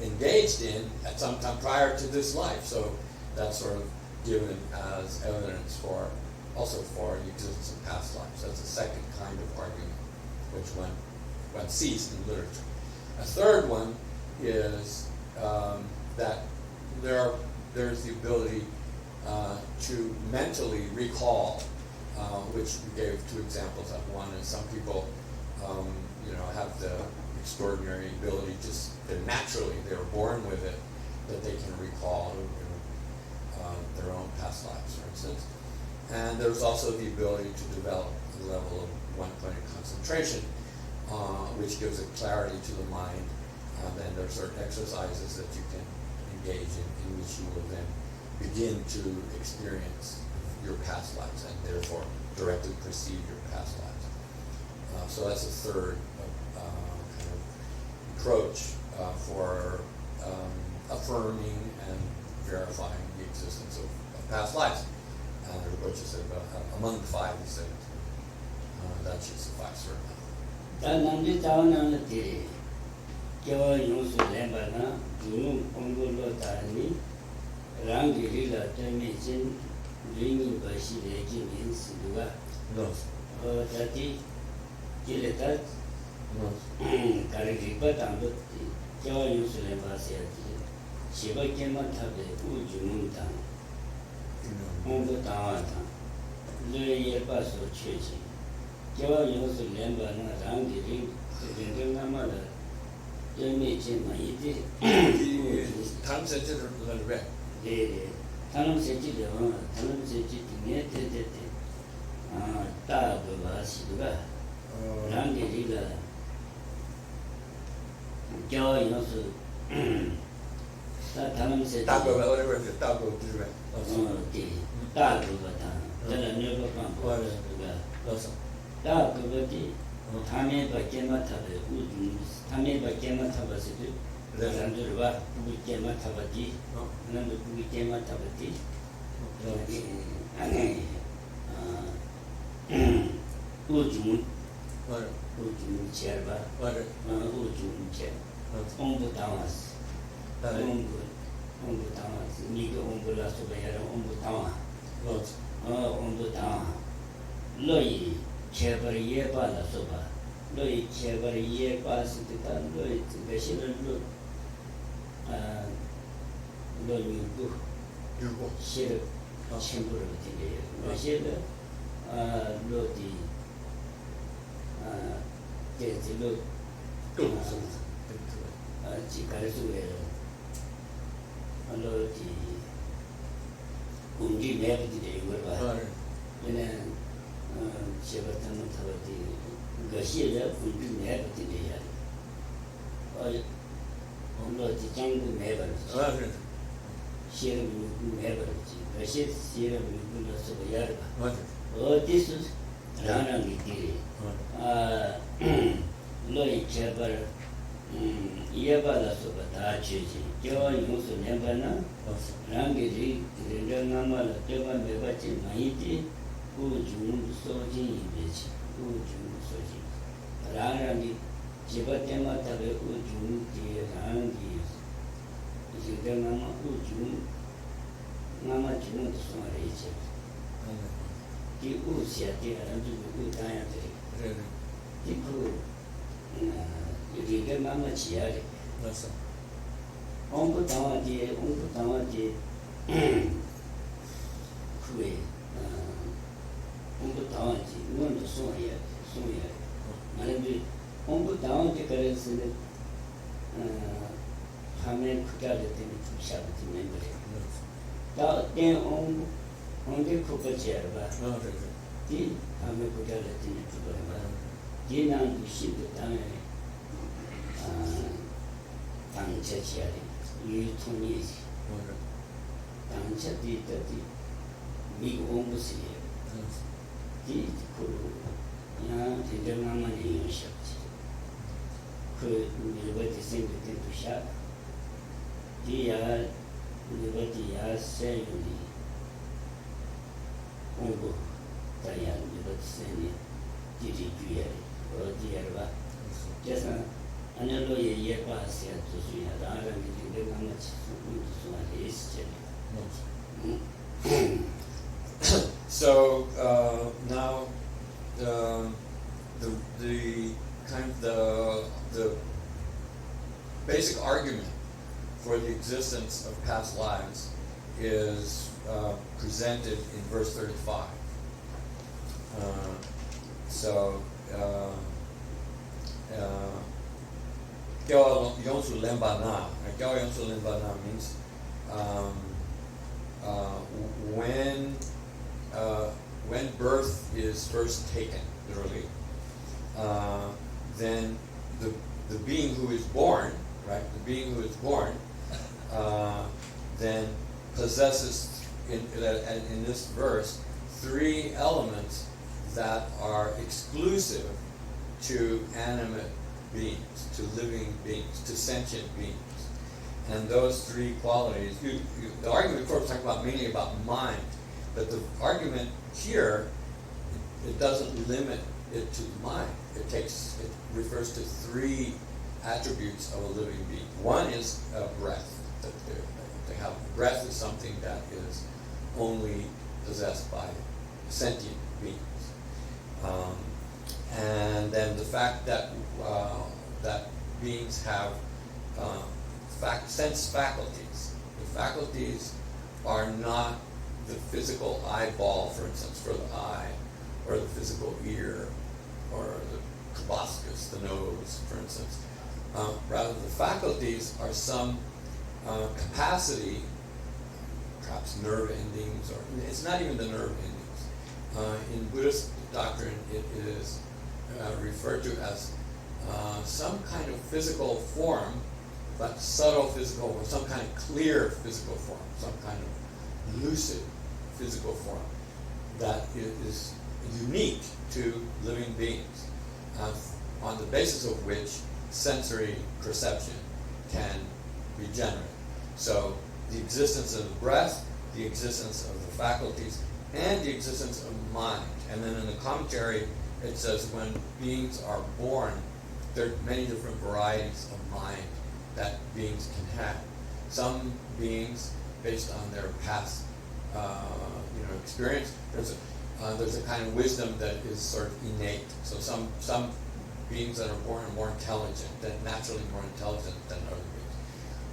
engaged in at some time prior to this life. So that's sort of given as evidence also for the existence of past lives. That's a second kind of argument, which one sees in literature. A third one is that there's the ability to mentally recall, which we gave 2 examples of. One is some people, have the extraordinary ability, just naturally, they were born with it, that they can recall their own past lives, for instance. And there's also the ability to develop a level of one-pointed concentration, which gives a clarity to the mind. Then there are certain exercises that you can engage in which you will then begin to experience your past lives and therefore directly perceive your past lives. So that's a third kind of approach for affirming and verifying the existence of past lives. Rinpoche said among the five, he said that should suffice for now. So now the kind of the basic argument for the existence of past lives is presented in verse 35. Gyao Yongsu Lemba Na. Gyao Yongsu Lemba Na means when birth is first taken, literally, then the being who is born, right? The being who is born, then possesses in this verse 3 elements that are exclusive to animate beings, to living beings, to sentient beings. And those 3 qualities, the argument, of course, talking about mainly about mind, but the argument here, it doesn't limit it to the mind. It refers to 3 attributes of a living being. One is breath. That they have breath is something that is only possessed by sentient beings. And then the fact that that beings have sense faculties. The faculties are not the physical eyeball, for instance, for the eye, or the physical ear, or the proboscis, the nose, for instance. Rather, the faculties are some capacity, perhaps nerve endings, or it's not even the nerve endings. In Buddhist doctrine, it is referred to as some kind of physical form, but subtle physical, or some kind of clear physical form, some kind of lucid physical form that is unique to living beings, on the basis of which sensory perception can be generated. So the existence of the breath, the existence of the faculties, and the existence of mind. And then in the commentary, it says when beings are born, there are many different varieties of mind that beings can have. Some beings, based on their past experience, there's a kind of wisdom that is sort of innate. So some beings that are born are more intelligent, naturally more intelligent than other beings.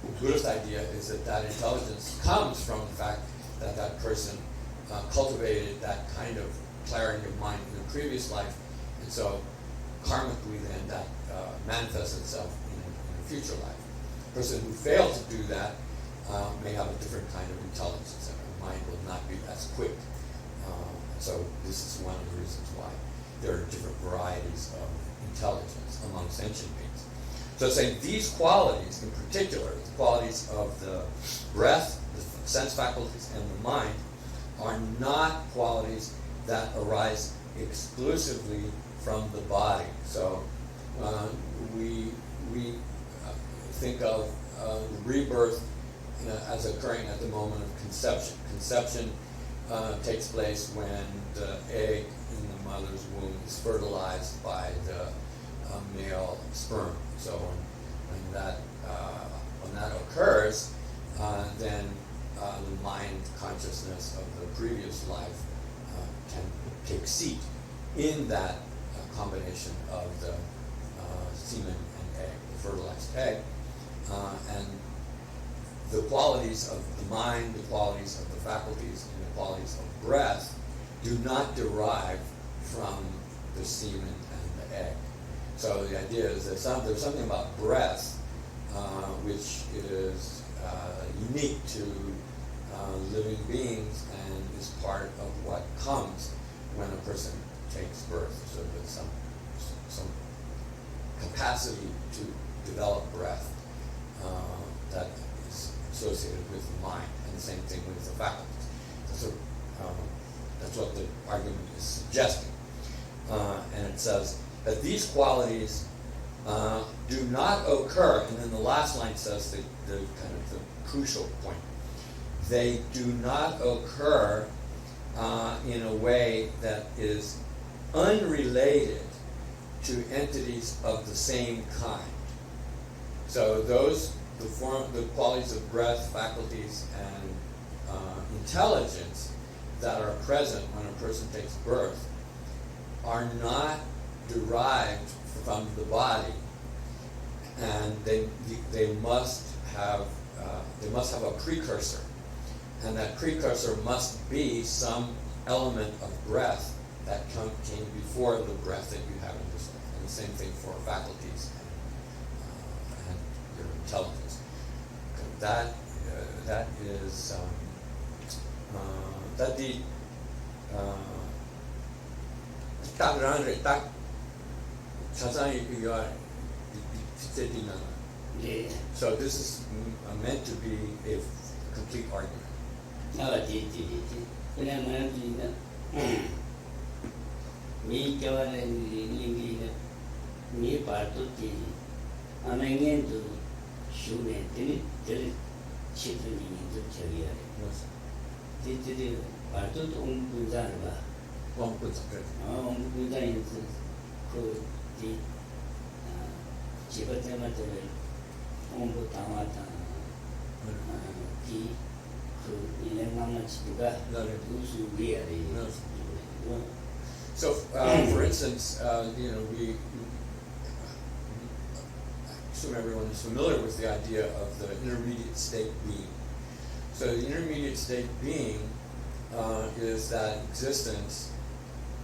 The Buddhist idea is that intelligence comes from the fact that that person cultivated that kind of clarity of mind in a previous life, and so karmically then that manifests itself in a future life. A person who failed to do that may have a different kind of intelligence, and their mind will not be as quick. So this is one of the reasons why there are different varieties of intelligence among sentient beings. So it's saying these qualities, in particular, the qualities of the breath, the sense faculties, and the mind, are not qualities that arise exclusively from the body. So we think of rebirth as occurring at the moment of conception. Conception takes place when the egg in the mother's womb is fertilized by the male sperm. So when that occurs, then the mind consciousness of the previous life can take seat in that combination of the semen and egg, the fertilized egg, and the qualities of the mind, the qualities of the faculties, and the qualities of breath do not derive from the semen and the egg. So the idea is that there's something about breath which is unique to living beings and is part of what comes when a person takes birth. So there's some capacity to develop breath that is associated with the mind, and the same thing with the faculties. So that's what the argument is suggesting. And it says that these qualities do not occur, and then the last line says the kind of the crucial point. They do not occur in a way that is unrelated to entities of the same kind. So the qualities of breath, faculties, and intelligence that are present when a person takes birth are not derived from the body, and they must have a precursor, and that precursor must be some element of breath that came before the breath that you have in this life. And the same thing for faculties and your intelligence. That is Tati tak ranre tak chasai yuwa fitsetina. Yeah. So this is meant to be a complete argument. Kaya manati na may kawalan hindi na may parto ti amengin to shune tini tili chitri ni to chariya. Titi parto to punjan ba. Punjan itu ko ti chibate mate tamata ti So, for instance, we assume everyone is familiar with the idea of the intermediate state being. So, the intermediate state being is that existence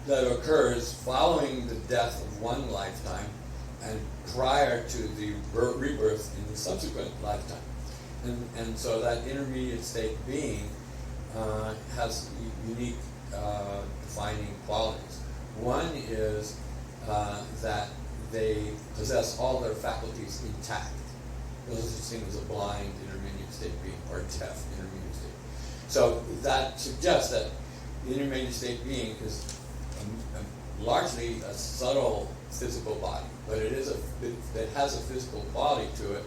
that occurs following the death of one lifetime and prior to the rebirth in the subsequent lifetime. And so that intermediate state being has unique defining qualities. One is that they possess all their faculties intact. There's such thing as a blind intermediate state being or deaf intermediate state. So that suggests that the intermediate state being is largely a subtle physical body, but it has a physical quality to it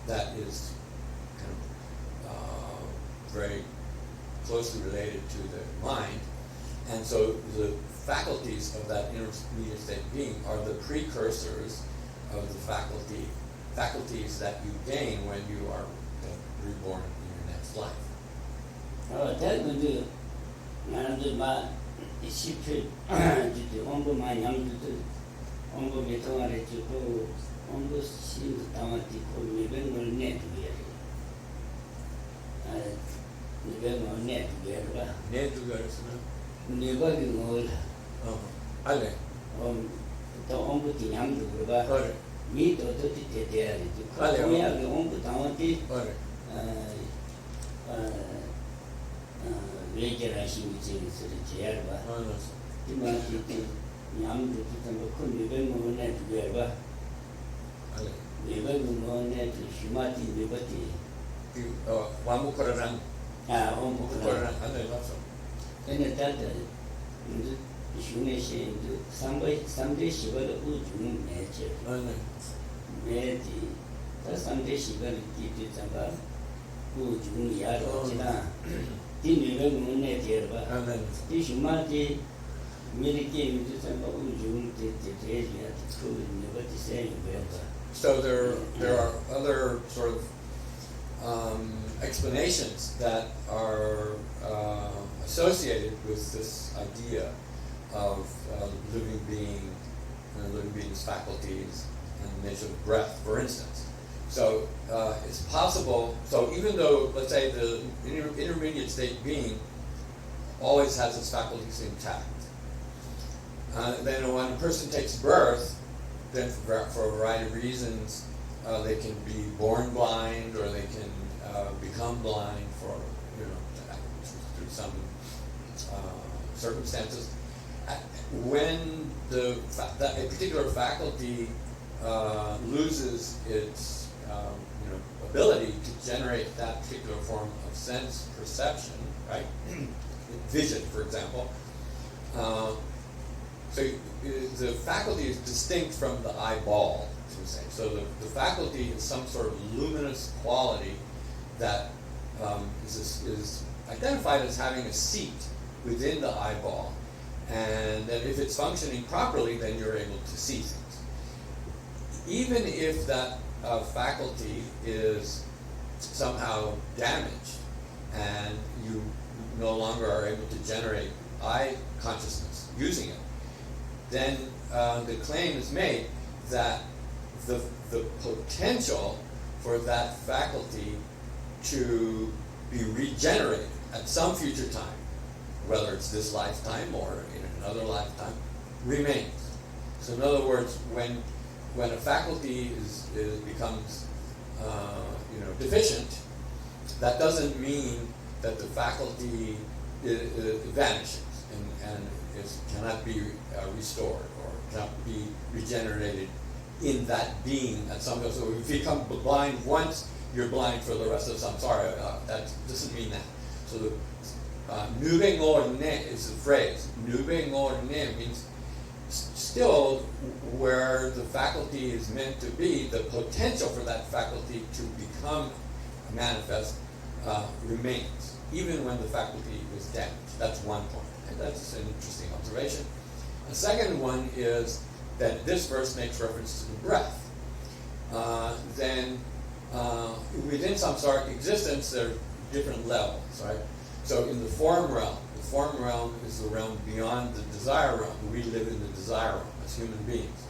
that is very closely related to the mind, and so the faculties of that intermediate state being are the precursors of the faculties that you gain when you are reborn in your next life. That would do. 나도 막 시필 이제 온도 많이 남도 온도 메토아래 주고 온도 시 담아티 코미벤 놀네 두게. 이벤 놀네 두게가. 네 두게였으나. 네바기 놀. 알레. 또 온도 기념도 그러가. 그래. 미도 도티 때대야리. 알레. 코미야기 온도 담아티. 그래. 레이저라신 이제서 제야르바. 이만치 냠도 기타도 큰 리벤모네 두게르바. 알레. 리벤모네 슈마티 리바티. 와무코라랑. 와무코라랑. 알레 맞어. 근데 다들 이제 슈네시 이제 삼대 시발을 우주는 내체. 알레. 내지 다 삼대 시발을 기대자가 우주는 야로지나. This So there are other sort of explanations that are associated with this idea of living being's faculties and nature of breath, for instance. So it's possible, so even though, let's say, the intermediate state being always has its faculties intact, then when a person takes birth, then for a variety of reasons, they can be born blind or they can become blind through some circumstances. When a particular faculty loses its ability to generate that particular form of sense perception, right? Vision, for example. So the faculty is distinct from the eyeball, as we say. So the faculty is some sort of luminous quality that is identified as having a seat within the eyeball, and that if it's functioning properly, then you're able to see things. Even if that faculty is somehow damaged and you no longer are able to generate eye consciousness using it, then the claim is made that the potential for that faculty to be regenerated at some future time, whether it's this lifetime or in another lifetime, remains. So in other words, when a faculty becomes deficient, that doesn't mean that the faculty it vanishes and it cannot be restored or cannot be regenerated in that being at some level. So if you become blind once, you're blind for the rest of samsara. That doesn't mean that. So the nube ngor ne is the phrase. Nube ngor ne means still where the faculty is meant to be, the potential for that faculty to become manifest remains, even when the faculty is damaged. That's one point, and that's an interesting observation. The second one is that this verse makes reference to the breath. Then within samsaric existence, there are different levels, right? So in the form realm is the realm beyond the desire realm. We live in the desire realm as human beings.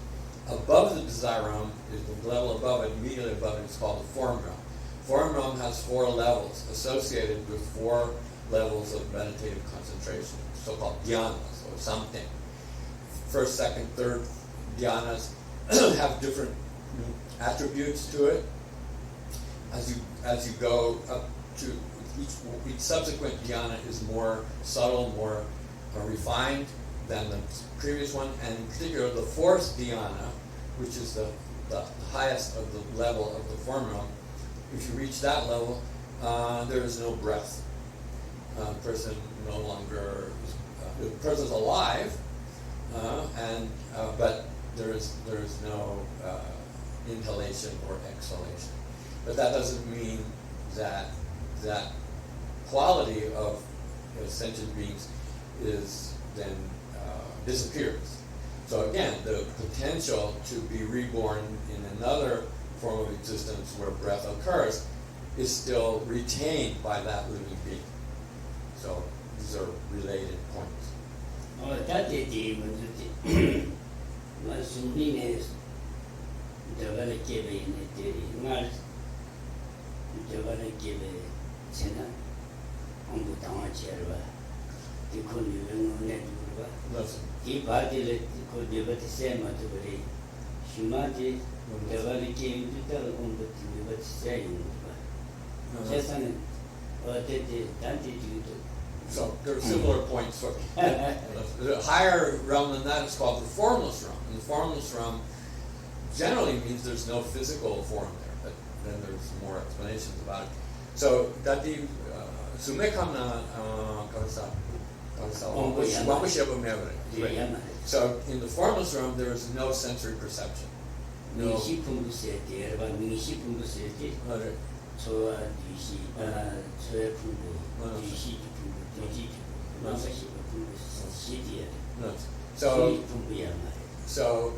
Above the desire realm is the level above it, immediately above it is called the form realm. Form realm has 4 levels associated with 4 levels of meditative concentration, so-called dhyanas or something. First, second, third dhyanas have different attributes to it. As you go up to each subsequent dhyana is more subtle, more refined than the previous one, and in particular the 4th dhyana, which is the highest of the level of the form realm. If you reach that level, there is no breath. Person no longer the person's alive, but there is no inhalation or exhalation. But that doesn't mean that quality of sentient beings is then disappears. So again, the potential to be reborn in another form of existence where breath occurs is still retained by that living being. So these are related points. That is So there are similar points. For the higher realm than that is called the formless realm. And the formless realm generally means there's no physical form there, but then there's more explanations about it. So that the so in the formless realm there is no sensory perception. No. So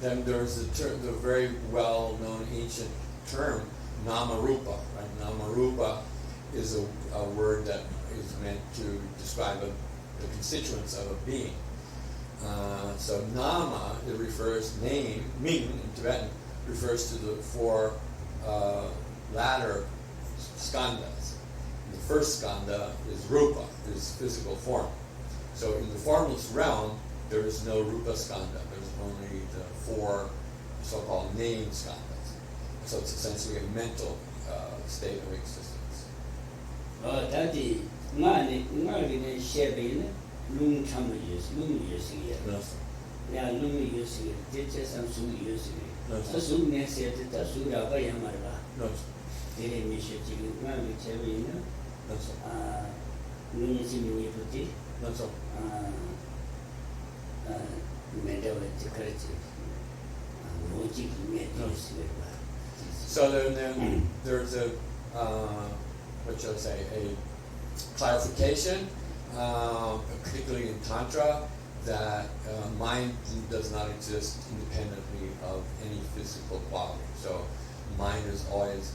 then there's the very well-known ancient term nama-rupa. Right? Nama-rupa is a word that is meant to describe the constituents of a being. So nama, it refers, name, ming in Tibetan, refers to the 4 latter skandhas. The first skandha is rupa, is physical form. So in the formless realm, there is no rupa skandha. There's only the 4 so-called name skandhas. So it's essentially a mental state of existence. So then there's a what should I say, a clarification, particularly in Tantra, that mind does not exist independently of any physical quality. So mind is always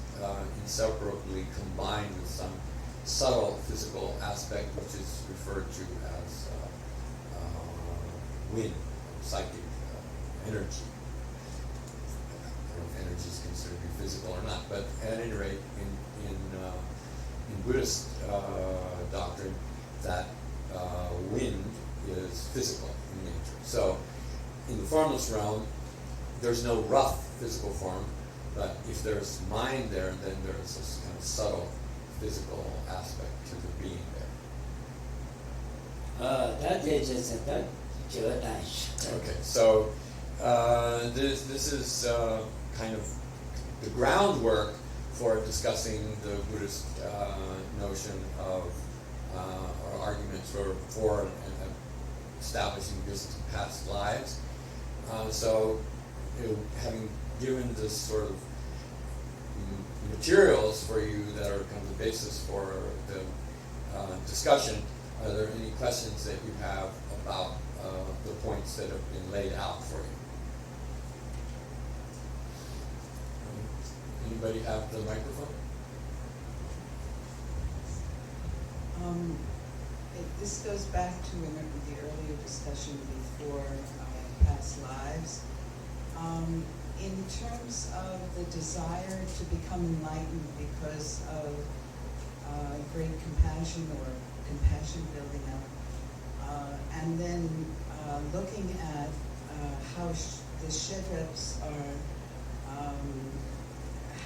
inseparably combined with some subtle physical aspect, which is referred to as wind, psychic energy. I don't know if energy is considered to be physical or not, but at any rate, in Buddhist doctrine, that wind is physical in nature. So in the formless realm, there's no rough physical form, but if there's mind there, then there's this kind of subtle physical aspect to the being there. That is just that Okay, so this is kind of the groundwork for discussing the Buddhist notion of or arguments for establishing this past lives. So, having given this sort of materials for you that are kind of the basis for the discussion, are there any questions that you have about the points that have been laid out for you? Anybody have the microphone? This goes back to the earlier discussion before past lives. In terms of the desire to become enlightened because of great compassion or compassion building up, and then looking at how the shivas are,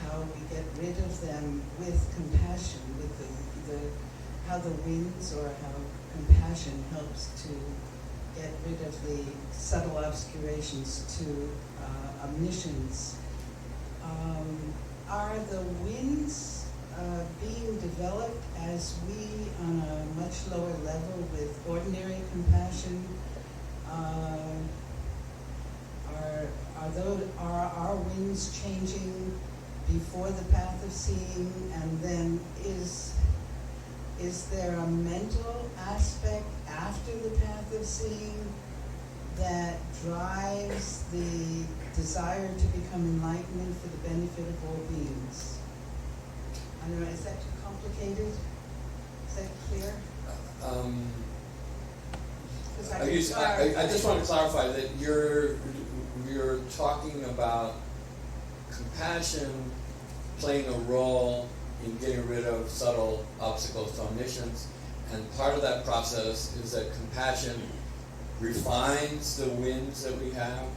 how we get rid of them with compassion, with how the winds or how compassion helps to get rid of the subtle obscurations to omniscience. Are the winds being developed as we, on a much lower level with ordinary compassion, are our winds changing before the path of seeing, and then is there a mental aspect after the path of seeing that drives the desire to become enlightenment for the benefit of all beings? I don't know, is that too complicated? Is that clear? I just want to clarify that you're talking about compassion playing a role in getting rid of subtle obstacles to omniscience, and part of that process is that compassion refines the winds that we have,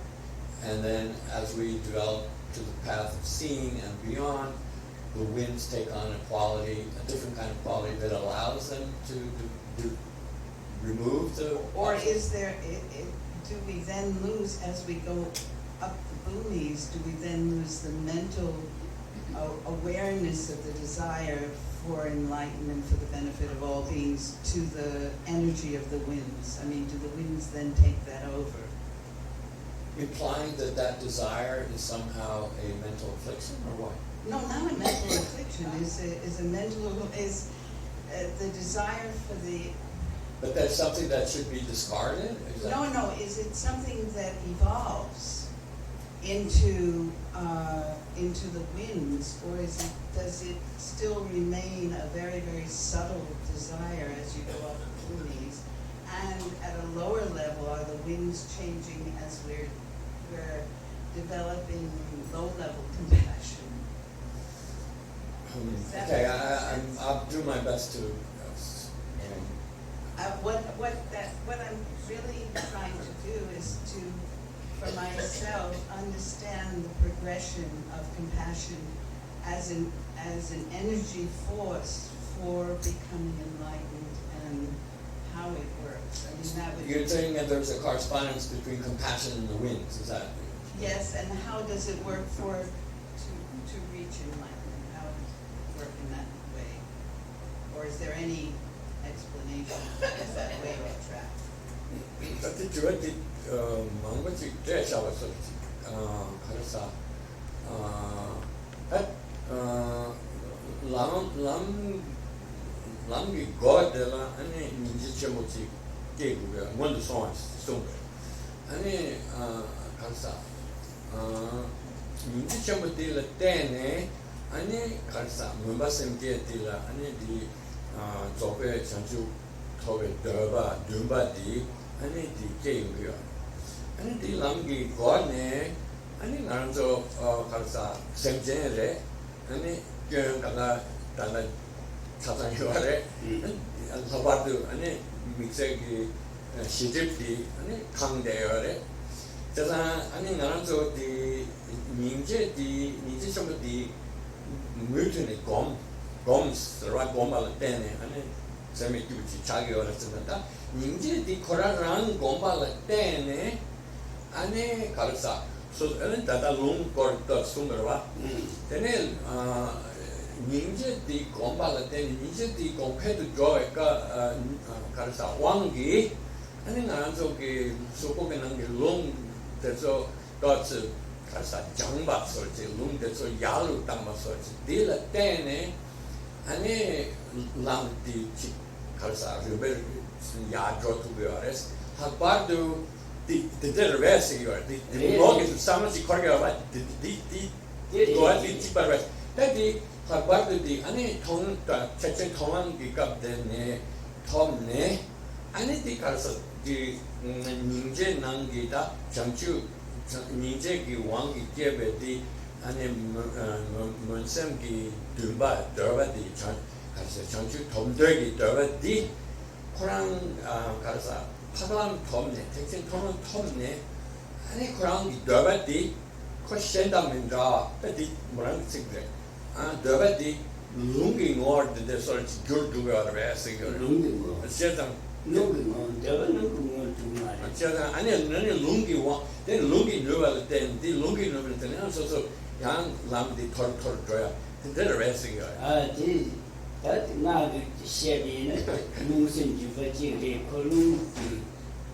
and then as we develop to the path of seeing and beyond, the winds take on a different kind of quality that allows them to remove the... Or is there, do we then lose, as we go up the boonies, do we then lose the mental awareness of the desire for enlightenment for the benefit of all beings to the energy of the winds? I mean, do the winds then take that over? Implying that desire is somehow a mental affliction, or what? No, not a mental affliction. Is the desire for the... But that's something that should be discarded? No. Is it something that evolves into the winds, or does it still remain a very, very subtle desire as you go up the boonies? And at a lower level, are the winds changing as we're developing low-level compassion? Okay, I'll do my best to... What I'm really trying to do is to, for myself, understand the progression of compassion as an energy force for becoming enlightened and how it works. I mean, that would... You're saying that there's a correspondence between compassion and the winds, is that? Yes, and how does it work to reach enlightenment? How does it work in that way? Or is there any explanation as that way of track? 그때 저한테 망고치 대샤워서 가르사 람기 고데라 아니 민지 쳔모치 깨고가 먼저 송아 아니 가르사 민지 쳔모티라 때네 아니 가르사 문바sem게 딜라 아니 디 저게 전주 토베 더바 둠바디 아니 디 게임이요 아니 디 람기 고네 아니 나는 저 가르사 생제래 아니 그가 달라 사상이 와래 알파바드 아니 믹스기 시집디 아니 강대열에 자산 아니 나는 저디 민제디 민지 좀디 물준이 곰스라 곰발 때네 아니 재밌기부지 자기 어렸습니다. 닝제 디 코라랑 곰발라 때네 안에 가르사 소는 다다 롱거터 숨어와 때네 닝제 디 곰발라 때네 닝제 디 곰패도 좋아가 가르사 왕기 아니 나는 저기 소고기는 롱 돼서 같이 가르사 장바 소리 롱 돼서 야루 땅마 소리 딜라 때네 아니 람디 가르사 리베르 야조 투베아레스 하바르도 디 데르베스 이거 디 로게 사마지 코르가 디 고아디 티바레스 데디 하바르도 디 아니 통다 체체 통한 기갑데네 톰네 아니 디 가르사 디 닝제 난기다 장추 닝제기 왕기 게베디 아니 문sem기 듬바 더바디 가르사 장추 톰되기 더바디 코랑 가르사 파람 톰네 택신 톰은 톰네 아니 코랑 더바디 코셴다면자 베디 뭐랑 찍래 더바디 룽기 워드 데 소리 줄두가 알아서 이거 룽기 뭐 어쨌든 룽기 뭐 더바 룽기 뭐 두마리 어쨌든 아니 너는 룽기 와 된 룽기 누가 된디 룽기 누가 되는 소소 양 람디 털털 줘야 근데 알아서 이거 아디 나도 시에비는 무슨 주바지리 콜룸디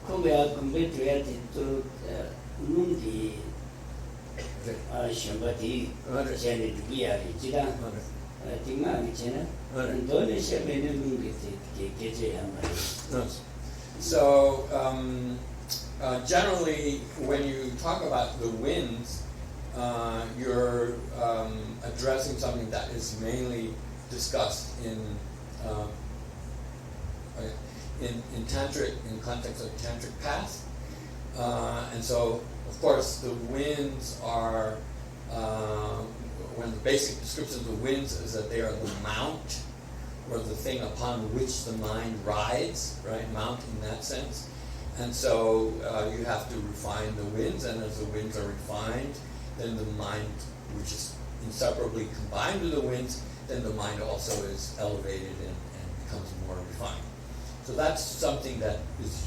코베아 컴베트야디 또 룽디 샴바디 제네 두기야리 지다 딩마기 제나 너네 시에비는 룽디 게제야 말이야. So, generally, when you talk about the winds, you're addressing something that is mainly discussed in tantric, in context of tantric path, and so of course the winds are one of the basic descriptions of the winds is that they are the mount or the thing upon which the mind rides, right? Mount in that sense, and so you have to refine the winds, and as the winds are refined, then the mind, which is inseparably combined with the winds, then the mind also is elevated and becomes more refined. So that's something that is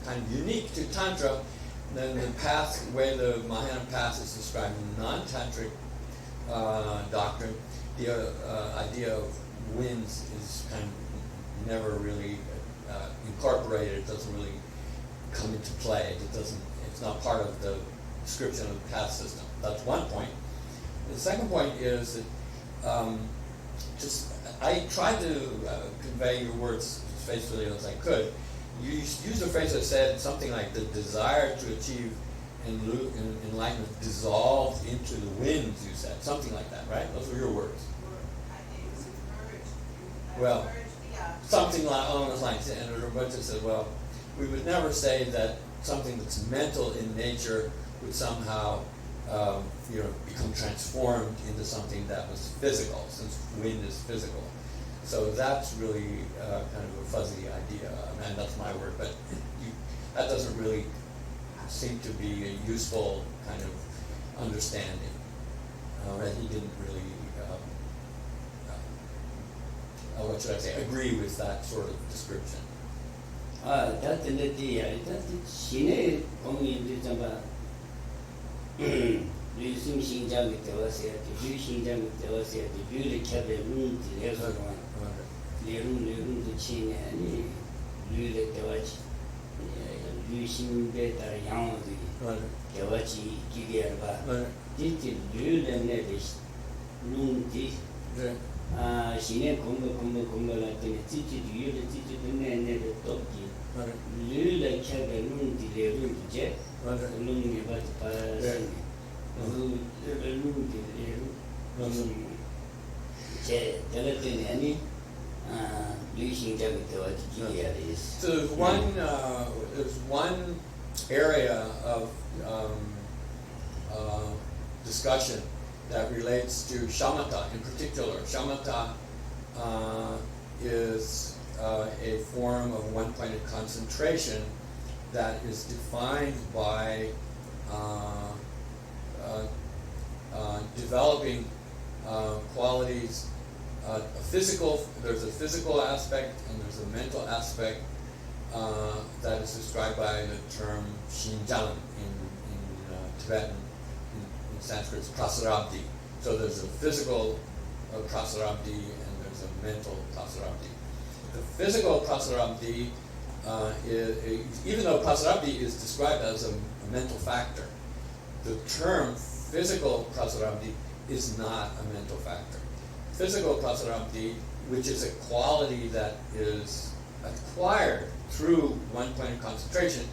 kind of unique to Tantra. Then the path, the way the Mahayana path is described in non-Tantric doctrine, the idea of winds is kind of never really incorporated. It doesn't really come into play. It's not part of the description of the path system. That's one point. The second point is that I tried to convey your words as faithfully as I could. You used a phrase that said something like the desire to achieve enlightenment dissolved into the winds, you said. Something like that, right? Those were your words. Well, something along those lines. And Rinpoche said, well, we would never say that something that's mental in nature would somehow become transformed into something that was physical, since wind is physical. So that's really kind of a fuzzy idea, and that's my word, but that doesn't really seem to be a useful kind of understanding. And he didn't really, what should I say, agree with that sort of description. That's 신의 공인들 잠바 류심 신장이 되었어야 돼. 류신장이 되었어야 돼. 류를 켜배 문지 해서 류rum도 치네 아니 류를 되었지. 류심배 따라 양어들이 되었지 기계를 봐. 진짜 류를 내듯이 룸지 신의 공부를 했더니 진짜 류를 진짜 내를 똑기 류를 켜배 룸지 류rum지 룸이 봐지 So there's one area of discussion that relates to shamatha in particular. Shamatha is a form of one-pointed concentration that is defined by developing qualities there's a physical aspect and there's a mental aspect that is described by the term Xinjiang in Tibetan, in Sanskrit, it's prasarabdhi. So there's a physical prasarabdhi and there's a mental prasarabdhi. The physical prasarabdhi, even though prasarabdhi is described as a mental factor, the term physical prasarabdhi is not a mental factor. Physical prasarabdhi, which is a quality that is acquired through one-pointed concentration,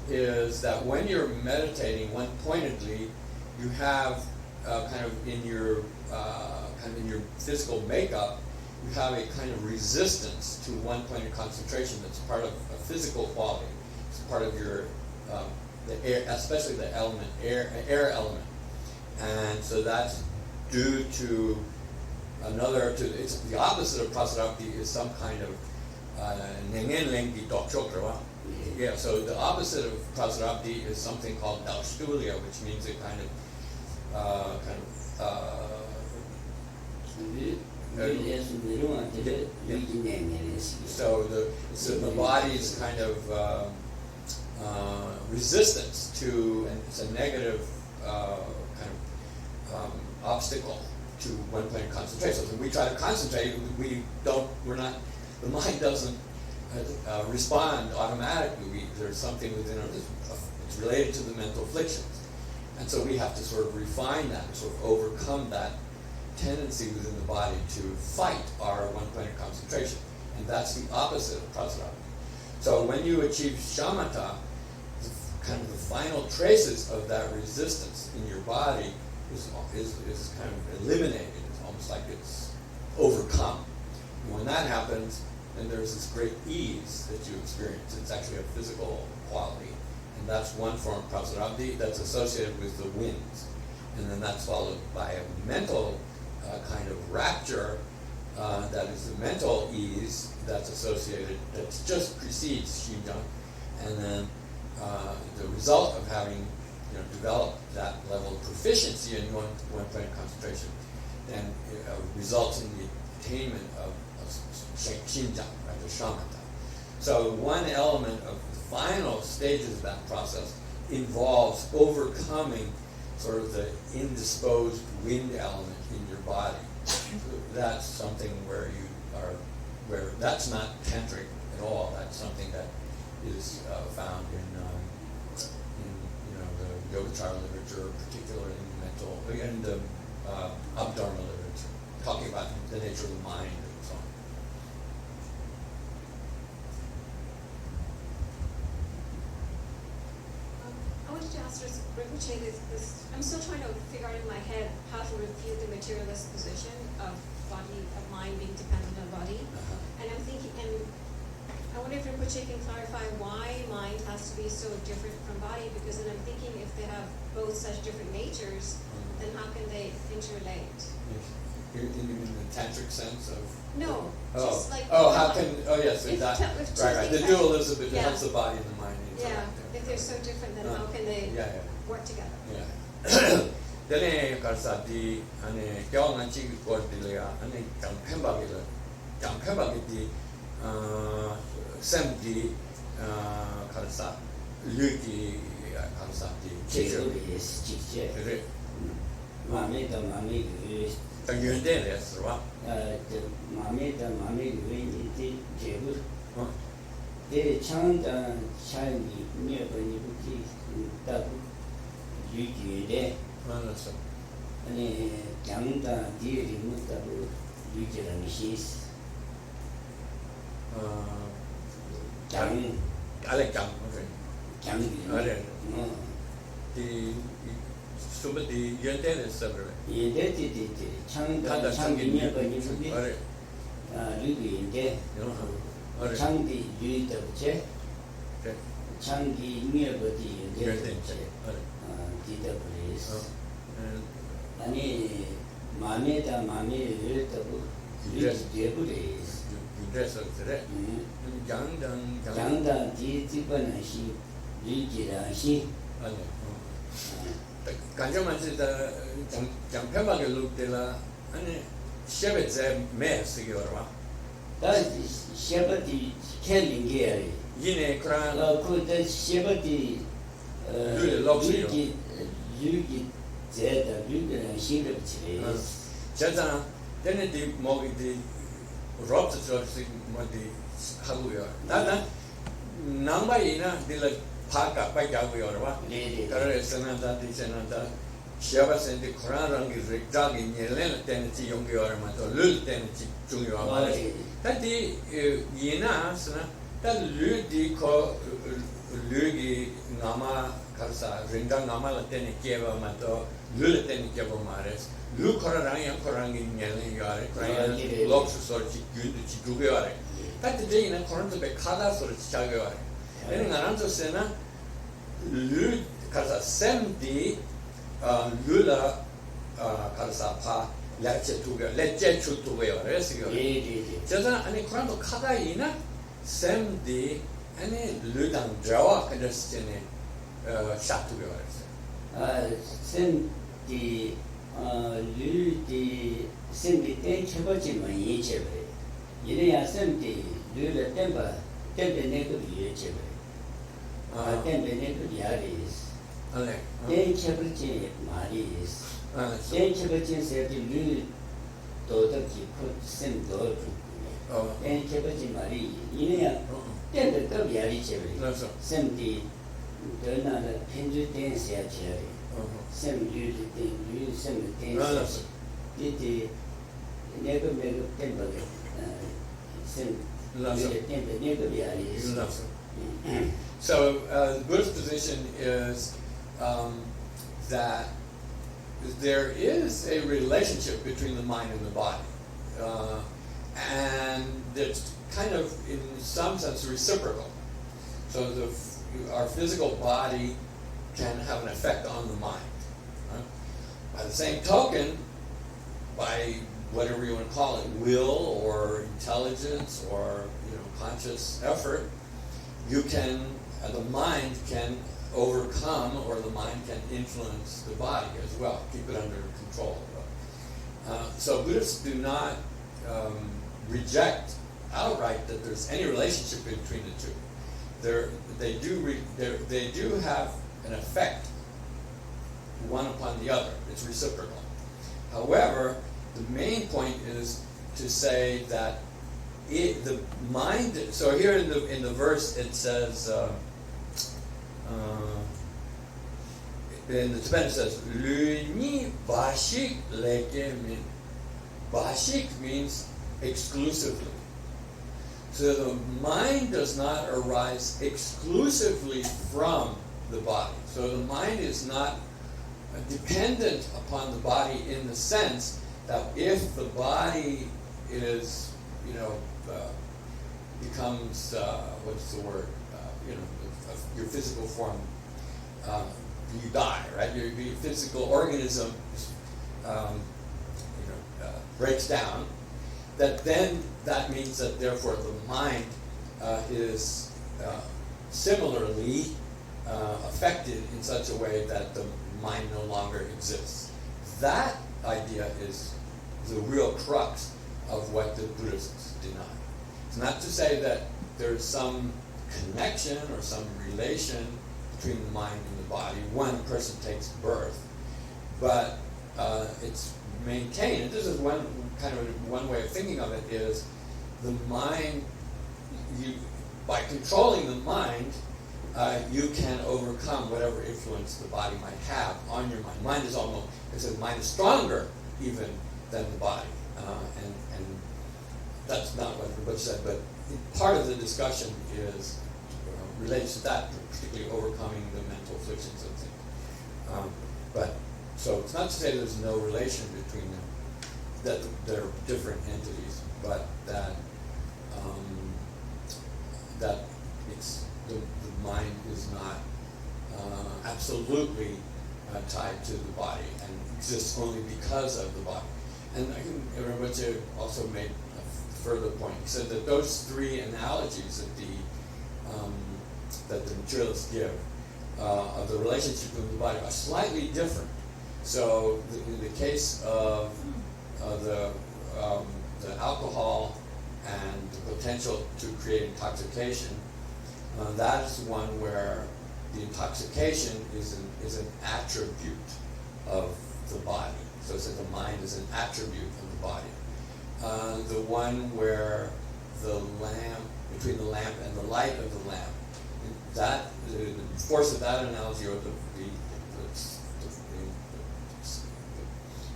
is that when you're meditating one-pointedly, you have kind of in your physical makeup, you have a kind of resistance to one-pointed concentration that's part of a physical quality. It's part of your the air, especially the element air element, and so that's due to it's the opposite of prasarabdhi is some kind of nengen lengdi dokchokra. Yeah, so the opposite of prasarabdhi is something called daustulia, which means a kind of so the body's kind of resistance to, and it's a negative kind of obstacle to one-pointed concentration. So when we try to concentrate, the mind doesn't respond automatically. There's something within us, it's related to the mental afflictions. And so we have to sort of refine that, sort of overcome that tendency within the body to fight our one-pointed concentration. And that's the opposite of prasarabdhi. So when you achieve shamatha, kind of the final traces of that resistance in your body is kind of eliminated. It's almost like it's overcome. And when that happens, then there's this great ease that you experience. It's actually a physical quality. And that's one form of prasarabdhi that's associated with the winds. And then that's followed by a mental kind of rapture that is the mental ease that's associated, that just precedes Xinjiang. And then the result of having developed that level of proficiency in one-point concentration then results in the attainment of Xinjiang, right, the shamatha. So one element of the final stages of that process involves overcoming sort of the indisposed wind element in your body. So that's something where that's not tantric at all. That's something that is found in the Yogacara literature, particularly in the Abdharma literature, talking about the nature of the mind and so on. I wanted to ask Rinpoche this. I'm still trying to figure out in my head how to refute the materialist position of mind being dependent on body. And I'm thinking, and I wonder if Rinpoche can clarify why mind has to be so different from body, because then I'm thinking if they have both such different natures, then how can they interrelate? In the tantric sense of? No, just like... yes, right. The dualism, it helps the body and the mind. If they're so different, then how can they work together? Yeah. Then karsa kyo na chi ko dilya Jampa di semdi karsa luki karsa di 제도 직제 마음에다 마음이 Gyumed is right. 마음에다 마음이 왠지 제부 대 창다 차이 미어버니 부지 따고 유지에 아니 장다 뒤에 못다고 유지라는 시스 장 알렉 장 장이 the Gyumed is separate. 예대지지 창다 창이 미어버니 부지 유지인데 창디 유지도체 창기 미어버지 유지도체 디더블리스 아니 마음에다 마음에 열다고 유지되버리스 유지되었어요. 장다 뒤집어나시 유지라시 아니 간접만 쓰다 장편하게 룩들라 아니 Shebetse Mess, you are. That is Shabati Kelly Gary. Yine Kran, Could that Shabati Yugi Zeta, Yugi and Shibab Chase. Jazan, then the Mogi the Robs of the Haguya. Nana, Namba Ina, the like Paka by Gaguyorva, Karasananda, the Senata, Shabas and the Koran is Rick in Yelena, Tennessee, Yongioramato, Lul Tennessee, Junior. That the Yena, that Ludi call Lugi Nama Karsa, Rinda Nama Lateni Kieva Mato, Lulateni Kieva Mares, Lu Korang Korang in Yelling Yare, Lobs or Chiguare. That the day in a Koran to be Kadas or Chaguare. Then in Aranto Sena, Lud Karsa Semdi Lula Karsa Pa. Let's to wear rescue. Just any crown of Kadaina, Sam the any Ludan Jawa can just shot to yours. Send the Ludi send the ten Chabachim on each of it. You know, send the Lula Temper, Temper Neck of each of it. Temper Neck of Yaris. Ten Chabachim Maris. Then Chabachin said to Lu daughter could send daughter. Then Chabachin Marie, then the Gabiari Cherry. Send the another 100 days at Cherry. Send you the thing, you send the things. Did the never make a temper. Send the temper never be. So, the Buddhist position is that there is a relationship between the mind and the body, and it's kind of, in some sense, reciprocal. So our physical body can have an effect on the mind. Right? By the same token, by whatever you want to call it, will or intelligence or conscious effort, you can, the mind can overcome, or the mind can influence the body as well, keep it under control. So Buddhists do not reject outright that there's any relationship between the two. They do have an effect, one upon the other. It's reciprocal. However, the main point is to say that the mind. So here in the verse it says. In the Tibetan it says, Luni Bashik Leke Min. Bashik means exclusively. So the mind does not arise exclusively from the body. So the mind is not dependent upon the body in the sense that if the body is, becomes, what's the word, your physical form, you die, right? Your physical organism, breaks down. That means that therefore the mind is similarly affected in such a way that the mind no longer exists. That idea is the real crux of what the Buddhists deny. It's not to say that there's some connection or some relation between the mind and the body when a person takes birth, but it's maintained. And this is one way of thinking of it is the mind. By controlling the mind, you can overcome whatever influence the body might have on your mind. Mind is mind is stronger even than the body, and that's not what Rinpoche said. But part of the discussion is relates to that, particularly overcoming the mental afflictions of things. So it's not to say there's no relation between them, that they're different entities, but that it's the mind is not absolutely tied to the body and exists only because of the body. And I think Rinpoche also made a further point. He said that those three analogies that the materialists give of the relationship with the body are slightly different. So in the case of the the alcohol and the potential to create intoxication, that is one where the intoxication is an attribute of the body. So it's that the mind is an attribute of the body. The one where the lamp, between the lamp and the light of the lamp, that the force of that analogy, or the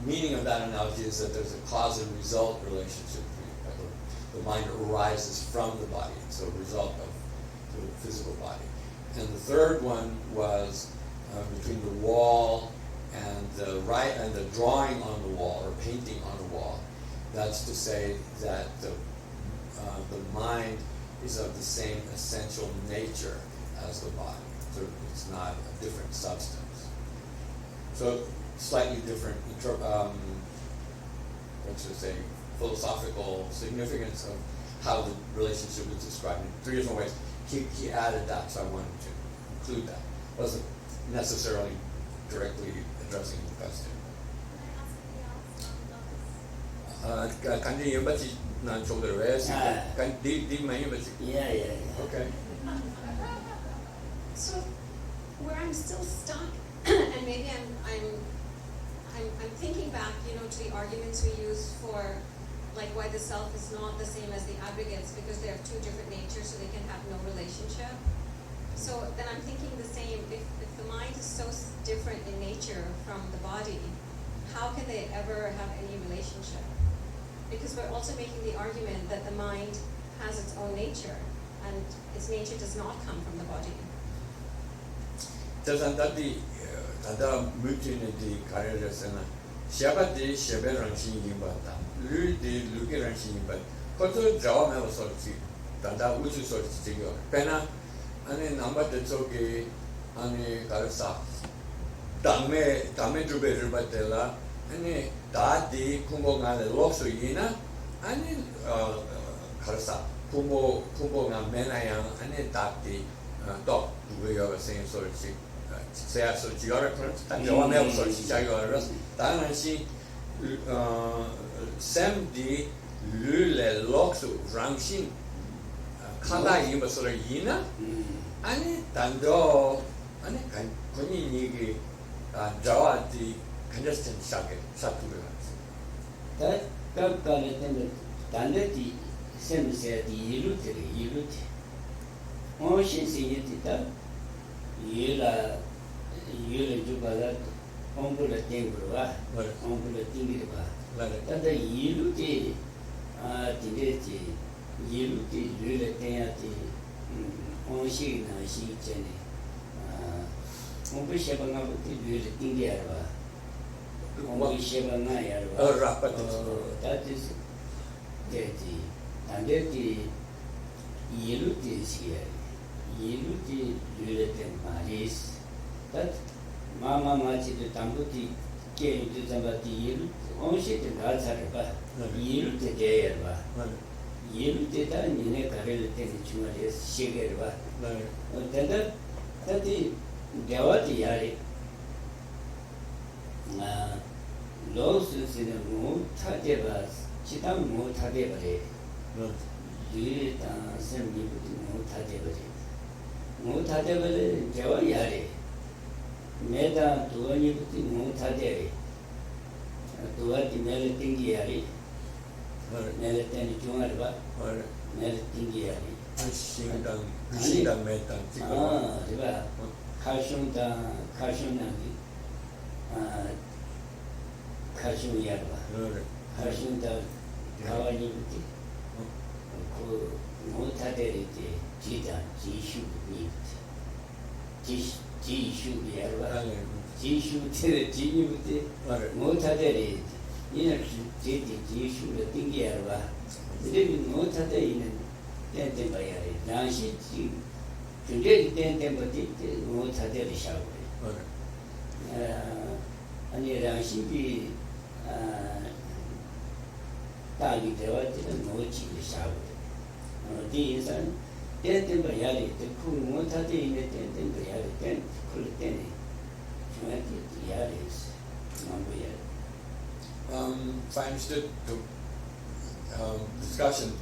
meaning of that analogy is that there's a cause and result relationship. The mind arises from the body, so a result of the physical body. And the third one was between the wall and the drawing on the wall or painting on the wall. That's to say that the mind is of the same essential nature as the body. So it's not a different substance. So slightly different, philosophical significance of how the relationship is described in three different ways. He added that, so I wanted to include that. It wasn't necessarily directly addressing the question. Okay. So where I'm still stuck, and maybe I'm thinking back, to the arguments we use for like why the self is not the same as the aggregates, because they have two different natures, so they can have no relationship. So then I'm thinking the same, if the mind is so different in nature from the body, how can they ever have any relationship? Because we're also making the argument that the mind has its own nature, and its nature does not come from the body. If I understood discussion,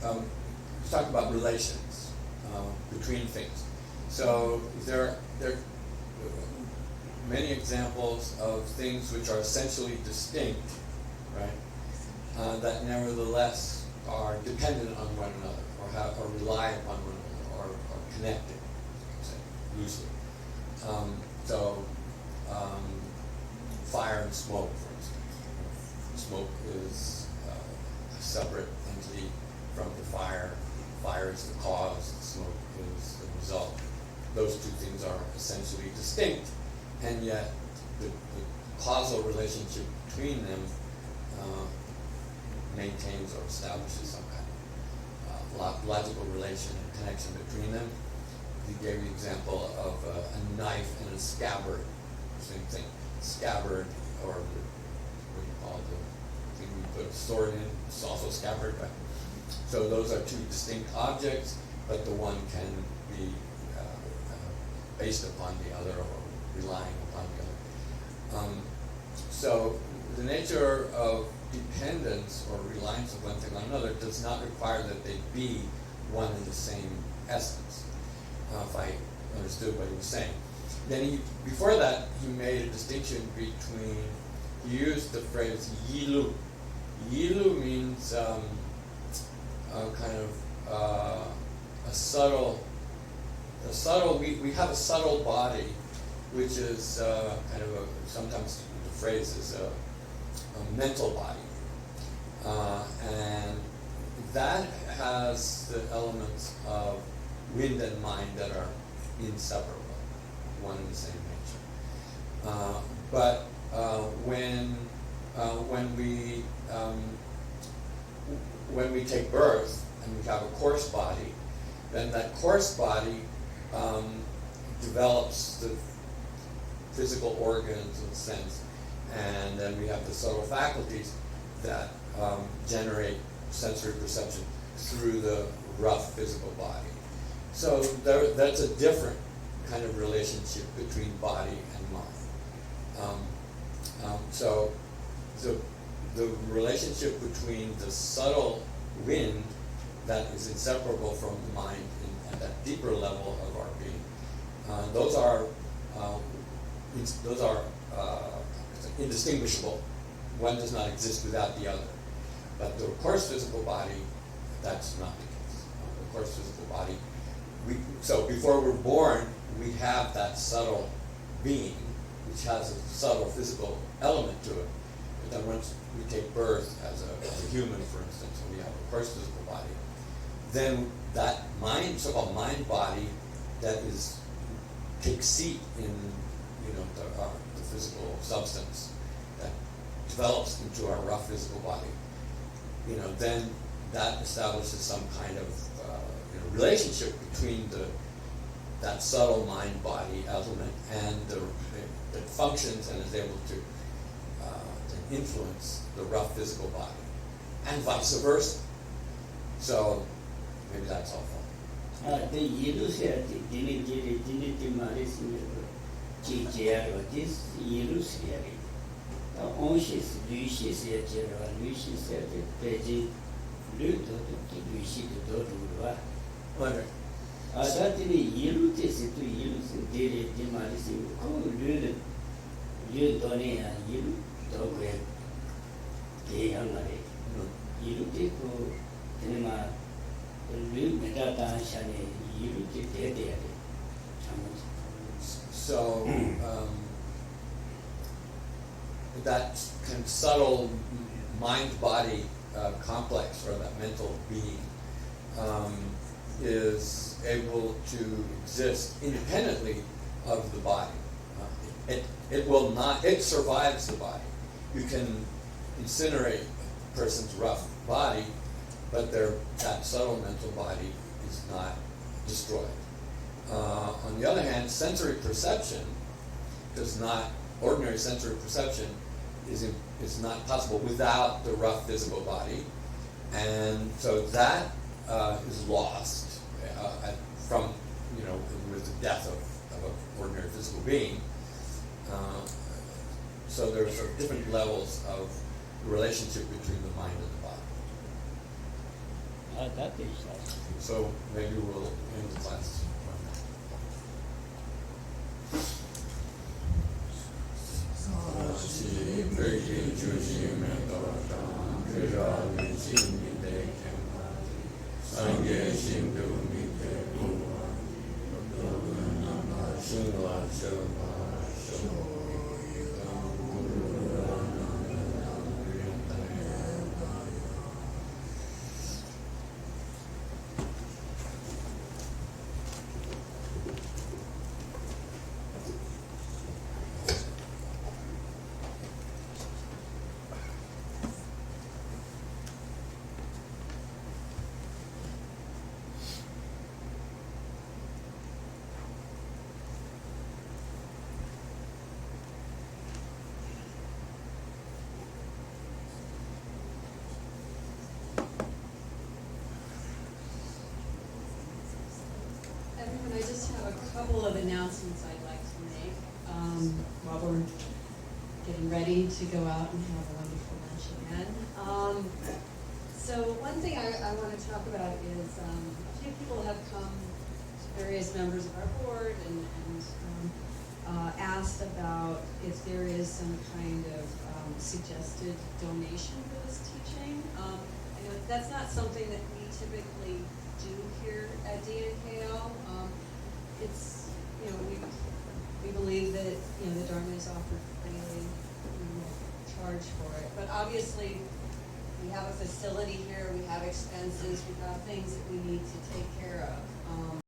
we talk about relations between things. So there are many examples of things which are essentially distinct, right? That nevertheless are dependent on one another, or rely upon one another, or connected, say, loosely. Fire and smoke, for instance. Smoke is a separate entity from the fire. Fire is the cause, the smoke is the result. Those two things are essentially distinct, and yet the causal relationship between them maintains or establishes some kind of logical relation and connection between them. He gave the example of a knife and a scabbard, same thing. Scabbard, or what do you call the thing we put a sword in, it's also scabbard, right? So those are two distinct objects, but the one can be based upon the other or relying upon the other. So the nature of dependence or reliance of one thing on another does not require that they be one and the same essence, if I understood what he was saying. Then before that, he made a distinction between, he used the phrase yilu. Yilu means kind of a subtle, we have a subtle body, which is kind of sometimes the phrase is a mental body. And that has the elements of wind and mind that are inseparable, one and the same nature. But when we take birth and we have a coarse body, then that coarse body develops the physical organs and sense, and then we have the subtle faculties that generate sensory perception through the rough physical body. So that's a different kind of relationship between body and mind. So the relationship between the subtle wind that is inseparable from the mind at that deeper level of our being, those are indistinguishable. One does not exist without the other. But the coarse physical body, that's not the case. The coarse physical body, so before we're born, we have that subtle being, which has a subtle physical element to it. But then once we take birth as a human, for instance, and we have a coarse physical body, then that mind, so-called mind body, that takes seat in the physical substance that develops into our rough physical body. Then that establishes some kind of relationship between that subtle mind-body element and that functions and is able to influence the rough physical body, and vice versa. So maybe that's helpful. The yilu se dini maris this yilu se onshis lushis lushis peji lushi Wonder. Adatini yilu tesitu yilu diri maris lu doni yilu dogwe gayangare yilu teku tenema lu medata shane yilu te So that kind of subtle mind-body complex, or that mental being, is able to exist independently of the body. It survives the body. You can incinerate a person's rough body, but that subtle mental body is not destroyed. On the other hand, sensory perception ordinary sensory perception is not possible without the rough physical body, and so that is lost with the death of an ordinary physical being. So there's sort of different levels of the relationship between the mind and the body. that is nice. So maybe we'll end the class. Everyone, I just have a couple of announcements I'd like to make, while we're getting ready to go out and have a wonderful lunch again. So one thing I want to talk about is, a few people have come to various members of our board and asked about if there is some kind of suggested donation for this teaching. I know that's not something that we typically do here at DNKL. It's, we believe that, the Dharma is offered freely, we won't charge for it. But obviously, we have a facility here, we have expenses, we have things that we need to take care of.